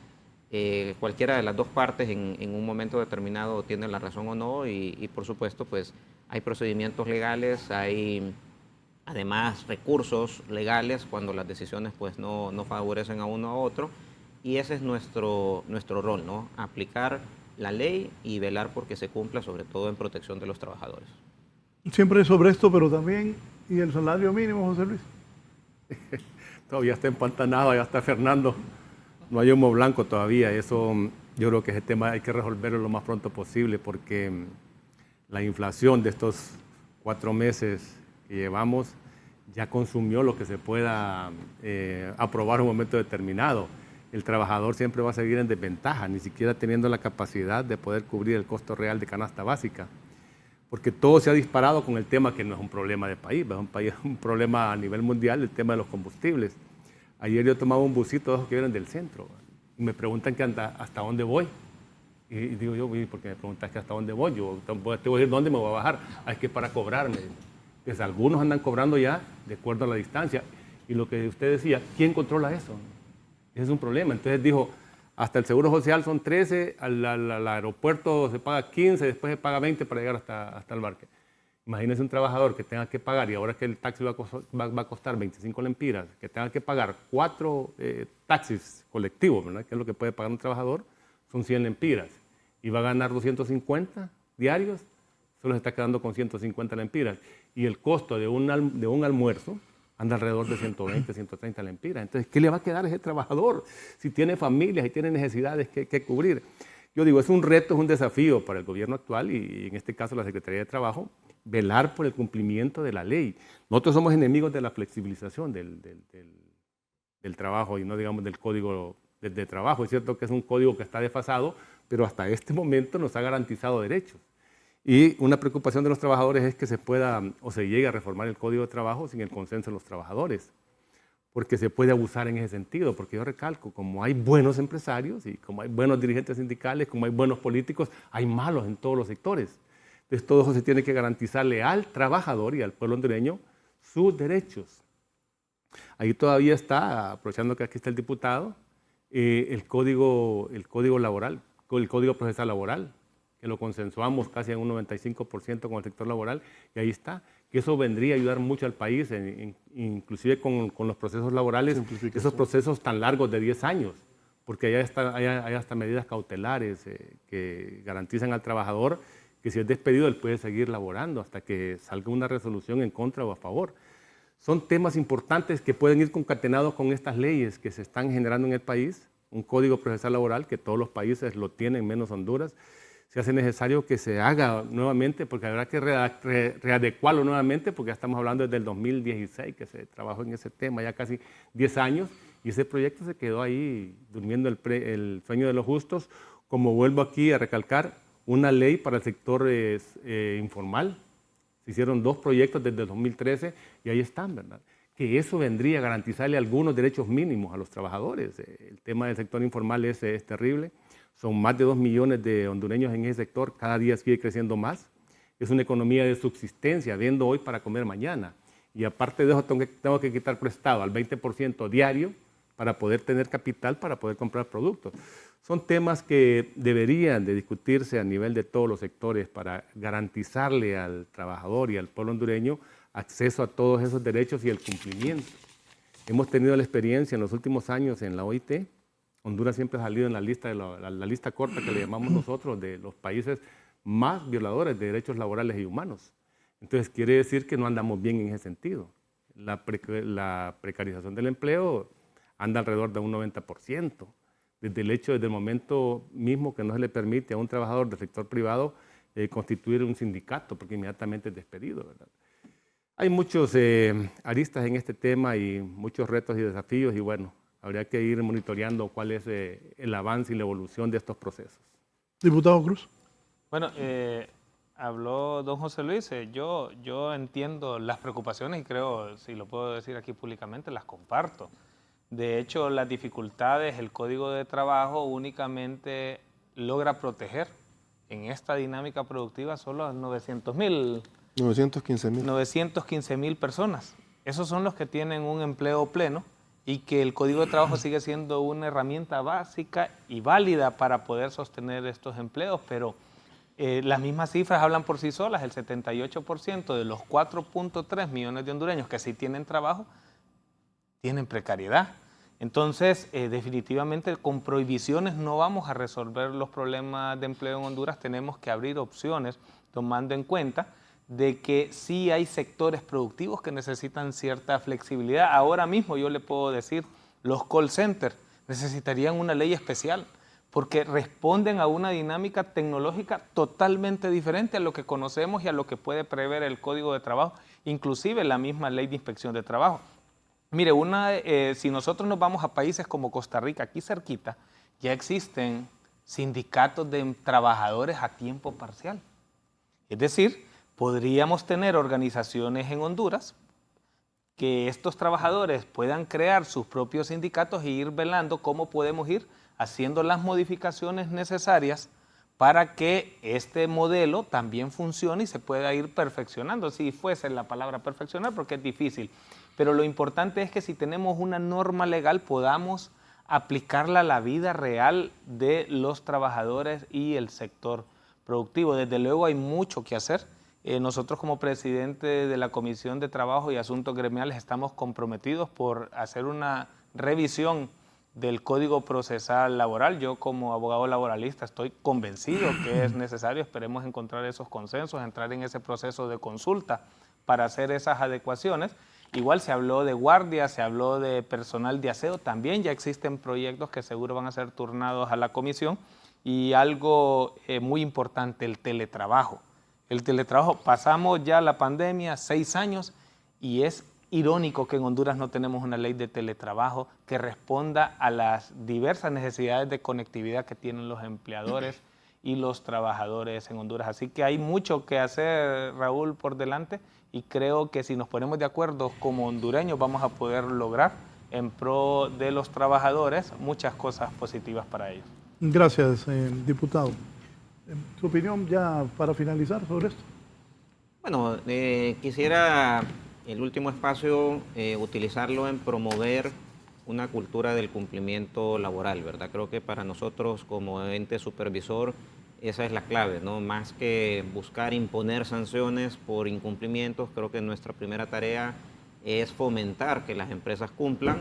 Cualquiera de las dos partes en un momento determinado tiene la razón o no y por supuesto pues hay procedimientos legales, hay además recursos legales cuando las decisiones pues no favorecen a uno o a otro y ese es nuestro rol, ¿no? Aplicar la ley y velar porque se cumpla, sobre todo en protección de los trabajadores. Siempre sobre esto, pero también, ¿y el salario mínimo, José Luis? Todavía está empantanado, allá está Fernando. No hay humo blanco todavía. Eso, yo creo que ese tema hay que resolverlo lo más pronto posible porque la inflación de estos 4 meses que llevamos ya consumió lo que se pueda aprobar en un momento determinado. El trabajador siempre va a seguir en desventaja, ni siquiera teniendo la capacidad de poder cubrir el costo real de canasta básica. Porque todo se ha disparado con el tema que no es un problema de país, es un problema a nivel mundial, el tema de los combustibles. Ayer yo tomaba un busito de esos que vienen del centro y me preguntan que hasta dónde voy. Y digo yo, ¿por qué me preguntas que hasta dónde voy? Yo te voy a decir dónde me voy a bajar. Es que para cobrarme. Pues algunos andan cobrando ya de acuerdo a la distancia. Y lo que usted decía, ¿quién controla eso? Ese es un problema. Entonces dijo, hasta el Seguro Social son 13, al aeropuerto se paga 15, después se paga 20 para llegar hasta el parque. Imagínese un trabajador que tenga que pagar, y ahora que el taxi va a costar 25 lempiras, que tenga que pagar 4 taxis colectivos, ¿verdad? Que es lo que puede pagar un trabajador, son 100 lempiras. Y va a ganar 250 diarios, solo se está quedando con 150 lempiras. Y el costo de un almuerzo anda alrededor de 120, 130 lempiras. Entonces, ¿qué le va a quedar a ese trabajador si tiene familias y tiene necesidades que cubrir? Yo digo, es un reto, es un desafío para el gobierno actual y en este caso la Secretaría de Trabajo, velar por el cumplimiento de la ley. Nosotros somos enemigos de la flexibilización del trabajo y no digamos del código de trabajo. Es cierto que es un código que está desfasado, pero hasta este momento nos ha garantizado derechos. Y una preocupación de los trabajadores es que se pueda o se llegue a reformar el Código de Trabajo sin el consenso de los trabajadores, porque se puede abusar en ese sentido, porque yo recalco, como hay buenos empresarios y como hay buenos dirigentes sindicales, como hay buenos políticos, hay malos en todos los sectores. Entonces todo eso se tiene que garantizarle al trabajador y al pueblo hondureño sus derechos. Ahí todavía está, aprovechando que aquí está el diputado, el código laboral, el Código Procesal Laboral, que lo consensuamos casi en un 95% con el sector laboral, y ahí está, que eso vendría a ayudar mucho al país, inclusive con los procesos laborales, esos procesos tan largos de 10 años, porque hay hasta medidas cautelares que garantizan al trabajador que si es despedido, él puede seguir laborando hasta que salga una resolución en contra o a favor. Son temas importantes que pueden ir concatenados con estas leyes que se están generando en el país, un código procesal laboral que todos los países lo tienen, menos Honduras. Se hace necesario que se haga nuevamente, porque habrá que readecuarlo nuevamente, porque ya estamos hablando desde el 2016 que se trabajó en ese tema, ya casi 10 años, y ese proyecto se quedó ahí durmiendo el sueño de los justos, como vuelvo aquí a recalcar, una ley para el sector informal. Se hicieron 2 proyectos desde el 2013 y ahí están, ¿verdad? Que eso vendría a garantizarle algunos derechos mínimos a los trabajadores. El tema del sector informal es terrible. Son más de 2 millones de hondureños en ese sector, cada día sigue creciendo más. Es una economía de subsistencia, viendo hoy para comer mañana. Y aparte de eso, tengo que quitar prestado al 20% diario para poder tener capital, para poder comprar productos. Son temas que deberían de discutirse a nivel de todos los sectores para garantizarle al trabajador y al pueblo hondureño acceso a todos esos derechos y el cumplimiento. Hemos tenido la experiencia en los últimos años en la OIT. Honduras siempre ha salido en la lista, la lista corta que le llamamos nosotros, de los países más violadores de derechos laborales y humanos. Entonces quiere decir que no andamos bien en ese sentido. La precarización del empleo anda alrededor de un 90%. Desde el momento mismo que no se le permite a un trabajador del sector privado constituir un sindicato, porque inmediatamente es despedido, ¿verdad? Hay muchos aristas en este tema y muchos retos y desafíos y bueno, habría que ir monitoreando cuál es el avance y la evolución de estos procesos. Diputado Cruz. Bueno, habló don José Luis, yo entiendo las preocupaciones y creo, si lo puedo decir aquí públicamente, las comparto. De hecho, las dificultades, el Código de Trabajo únicamente logra proteger en esta dinámica productiva solo a 915.000 personas. Esos son los que tienen un empleo pleno y que el Código de Trabajo sigue siendo una herramienta básica y válida para poder sostener estos empleos, pero las mismas cifras hablan por sí solas. El 78% de los 4.3 millones de hondureños que sí tienen trabajo tienen precariedad. Entonces, definitivamente con prohibiciones no vamos a resolver los problemas de empleo en Honduras. Tenemos que abrir opciones tomando en cuenta de que sí hay sectores productivos que necesitan cierta flexibilidad. Ahora mismo yo le puedo decir, los call centers necesitarían una ley especial porque responden a una dinámica tecnológica totalmente diferente a lo que conocemos y a lo que puede prever el Código de Trabajo, inclusive la misma Ley de Inspección de Trabajo. Mire, si nosotros nos vamos a países como Costa Rica, aquí cerquita, ya existen sindicatos de trabajadores a tiempo parcial. Es decir, podríamos tener organizaciones en Honduras que estos trabajadores puedan crear sus propios sindicatos e ir velando cómo podemos ir haciendo las modificaciones necesarias para que este modelo también funcione y se pueda ir perfeccionando, si fuese la palabra perfeccionar, porque es difícil. Pero lo importante es que si tenemos una norma legal podamos aplicarla a la vida real de los trabajadores y el sector productivo. Desde luego hay mucho que hacer. Nosotros como presidente de la Comisión de Trabajo y Asuntos Gremiales estamos comprometidos por hacer una revisión del Código Procesal Laboral. Yo como abogado laboralista estoy convencido que es necesario, esperemos encontrar esos consensos, entrar en ese proceso de consulta para hacer esas adecuaciones. Igual se habló de guardias, se habló de personal de aseo, también ya existen proyectos que seguro van a ser turnados a la comisión. Y algo muy importante, el teletrabajo. El teletrabajo, pasamos ya la pandemia, 6 años, y es irónico que en Honduras no tenemos una ley de teletrabajo que responda a las diversas necesidades de conectividad que tienen los empleadores y los trabajadores en Honduras. Así que hay mucho que hacer, Raúl, por delante, y creo que si nos ponemos de acuerdo como hondureños vamos a poder lograr en pro de los trabajadores muchas cosas positivas para ellos. Gracias, diputado. ¿Su opinión ya para finalizar sobre esto? Bueno, quisiera el último espacio utilizarlo en promover una cultura del cumplimiento laboral, ¿verdad? Creo que para nosotros como ente supervisor esa es la clave, ¿no? Más que buscar imponer sanciones por incumplimientos, creo que nuestra primera tarea es fomentar que las empresas cumplan.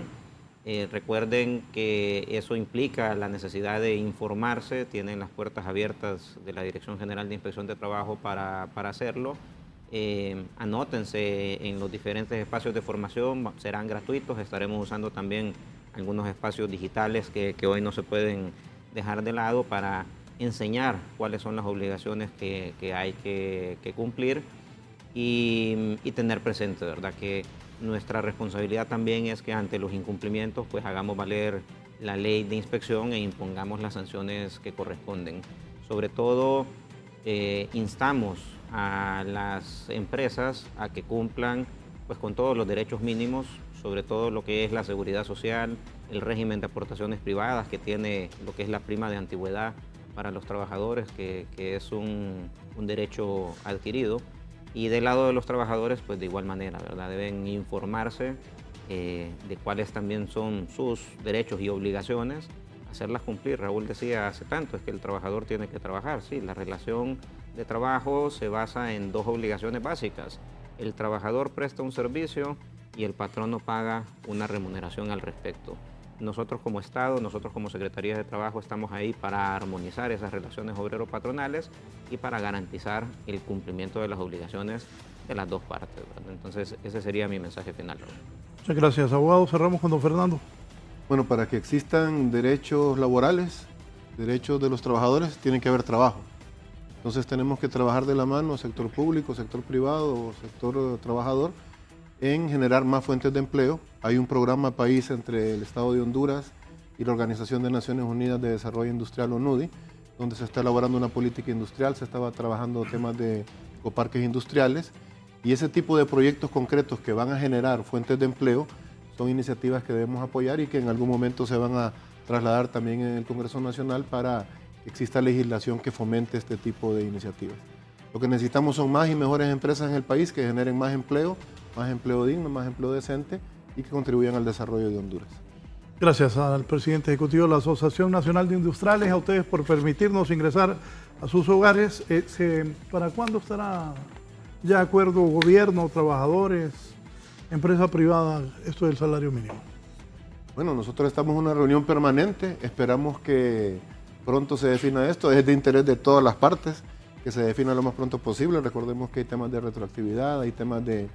Recuerden que eso implica la necesidad de informarse, tienen las puertas abiertas de la Dirección General de Inspección de Trabajo para hacerlo. Anótense en los diferentes espacios de formación, serán gratuitos, estaremos usando también algunos espacios digitales que hoy no se pueden dejar de lado para enseñar cuáles son las obligaciones que hay que cumplir y tener presente, ¿verdad? Que nuestra responsabilidad también es que ante los incumplimientos pues hagamos valer la ley de inspección e impongamos las sanciones que corresponden. Sobre todo instamos a las empresas a que cumplan pues con todos los derechos mínimos, sobre todo lo que es la seguridad social, el régimen de aportaciones privadas que tiene lo que es la prima de antigüedad para los trabajadores, que es un derecho adquirido. Y del lado de los trabajadores, pues de igual manera, ¿verdad? Deben informarse de cuáles también son sus derechos y obligaciones, hacerlas cumplir. Raúl decía hace tanto, es que el trabajador tiene que trabajar. Sí, la relación de trabajo se basa en 2 obligaciones básicas. El trabajador presta un servicio y el patrono paga una remuneración al respecto. Nosotros como Estado, nosotros como Secretaría de Trabajo estamos ahí para armonizar esas relaciones obrero-patronales y para garantizar el cumplimiento de las obligaciones de las 2 partes, ¿verdad? Entonces ese sería mi mensaje final, Raúl. Muchas gracias, abogado. Cerramos con don Fernando. Bueno, para que existan derechos laborales, derechos de los trabajadores, tiene que haber trabajo. Entonces tenemos que trabajar de la mano, sector público, sector privado, sector trabajador, en generar más fuentes de empleo. Hay un programa país entre el Estado de Honduras y la Organización de Naciones Unidas de Desarrollo Industrial, ONUDI, donde se está elaborando una política industrial, se estaba trabajando temas de ecoparques industriales, y ese tipo de proyectos concretos que van a generar fuentes de empleo son iniciativas que debemos apoyar y que en algún momento se van a trasladar también en el Congreso Nacional para que exista legislación que fomente este tipo de iniciativas. Lo que necesitamos son más y mejores empresas en el país que generen más empleo digno, más empleo decente y que contribuyan al desarrollo de Honduras. Gracias al presidente ejecutivo de la Asociación Nacional de Industriales, a ustedes por permitirnos ingresar a sus hogares. ¿Para cuándo estará ya de acuerdo gobierno, trabajadores, empresa privada, esto del salario mínimo? Bueno, nosotros estamos en una reunión permanente, esperamos que pronto se defina esto, es de interés de todas las partes, que se defina lo más pronto posible. Recordemos que hay temas de retroactividad, hay temas de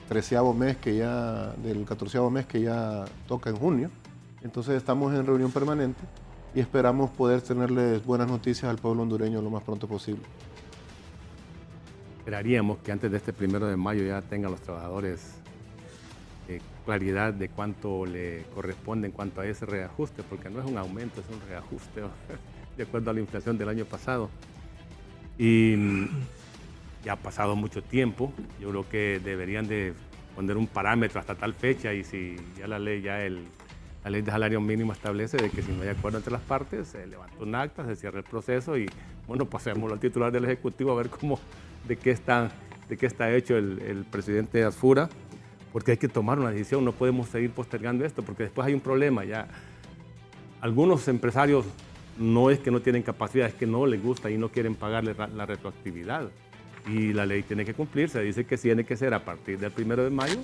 13º mes del 14º mes que ya toca en junio. Entonces estamos en reunión permanente y esperamos poder tenerles buenas noticias al pueblo hondureño lo más pronto posible. Esperaríamos que antes de este 1 de mayo ya tengan los trabajadores claridad de cuánto le corresponde en cuanto a ese reajuste, porque no es un aumento, es un reajuste de acuerdo a la inflación del año pasado. Y ya ha pasado mucho tiempo, yo creo que deberían de poner un parámetro hasta tal fecha, y si ya la ley de salario mínimo establece de que si no hay acuerdo entre las partes, se levanta un acta, se cierra el proceso y bueno, pasémoslo al titular del Ejecutivo a ver de qué está hecho el presidente Asfura, porque hay que tomar una decisión, no podemos seguir postergando esto, porque después hay un problema. Ya algunos empresarios no es que no tienen capacidad, es que no les gusta y no quieren pagarle la retroactividad. Y la ley tiene que cumplirse, dice que tiene que ser a partir del 1 de mayo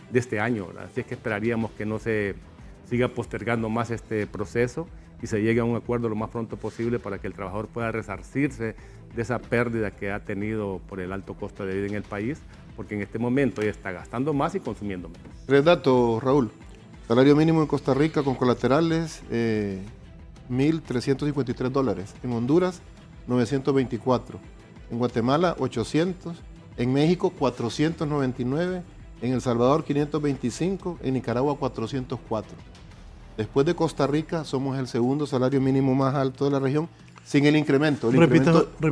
de este año, ¿verdad? Así es que esperaríamos que no se siga postergando más este proceso y se llegue a un acuerdo lo más pronto posible para que el trabajador pueda resarcirse de esa pérdida que ha tenido por el alto costo de vida en el país, porque en este momento ya está gastando más y consumiendo menos. 3 datos, Raúl. Salario mínimo en Costa Rica con colaterales, $1,353. En Honduras, 924. En Guatemala, 800. En México, 499. En El Salvador, 525. En Nicaragua, 404. Después de Costa Rica, somos el segundo salario mínimo más alto de la región, sin el incremento. El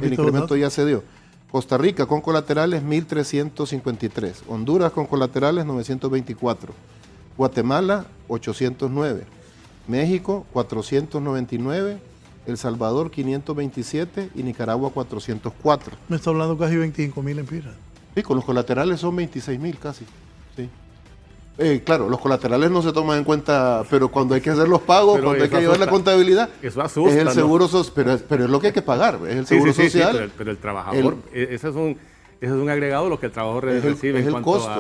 incremento ya se dio. Costa Rica con colaterales 1.353, Honduras con colaterales 924, Guatemala 809, México 499, El Salvador 527 y Nicaragua 404. Me está hablando casi 25.000 empiras. Sí, con los colaterales son 26.000 casi. Sí. Claro, los colaterales no se toman en cuenta, pero cuando hay que hacer los pagos, pero cuando hay que llevar la contabilidad, eso asusta, es el seguro, ¿no? pero es lo que hay que pagar, es el seguro social. Sí, pero el trabajador, ese es un agregado lo que el trabajador recibe. Es el costo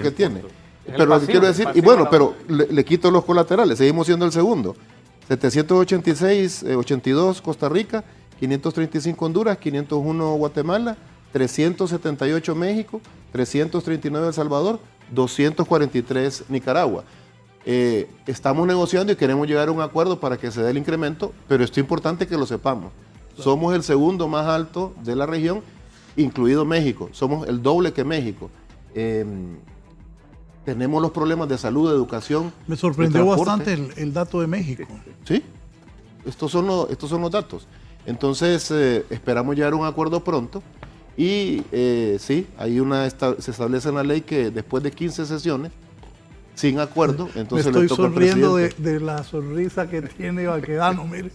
que tiene. Pero lo que quiero decir, y bueno, pero le quito los colaterales, seguimos siendo el segundo. 782 Costa Rica, 535 Honduras, 501 Guatemala, 378 México, 339 El Salvador, 243 Nicaragua. Estamos negociando y queremos llegar a un acuerdo para que se dé el incremento, pero esto es importante que lo sepamos. Somos el segundo más alto de la región, incluido México. Somos el doble que México. Tenemos los problemas de salud, de educación. Me sorprendió bastante el dato de México. Sí, estos son los datos. Entonces, esperamos llegar a un acuerdo pronto. Y sí, se establece en la ley que después de 15 sesiones, sin acuerdo, entonces me estoy sonriendo de la sonrisa que tiene Baquedano, mire.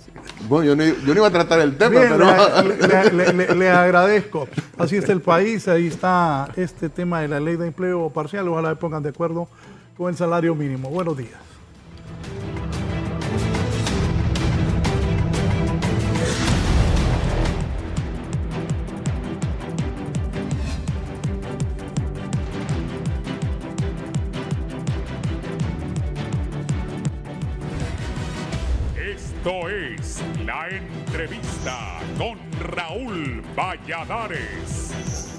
Bueno, yo no iba a tratar el tema, bien, pero... le agradezco. Así está el país, ahí está este tema de la ley de empleo parcial, ojalá se pongan de acuerdo con el salario mínimo. Buenos días. Esto es La Entrevista con Raúl Valladares.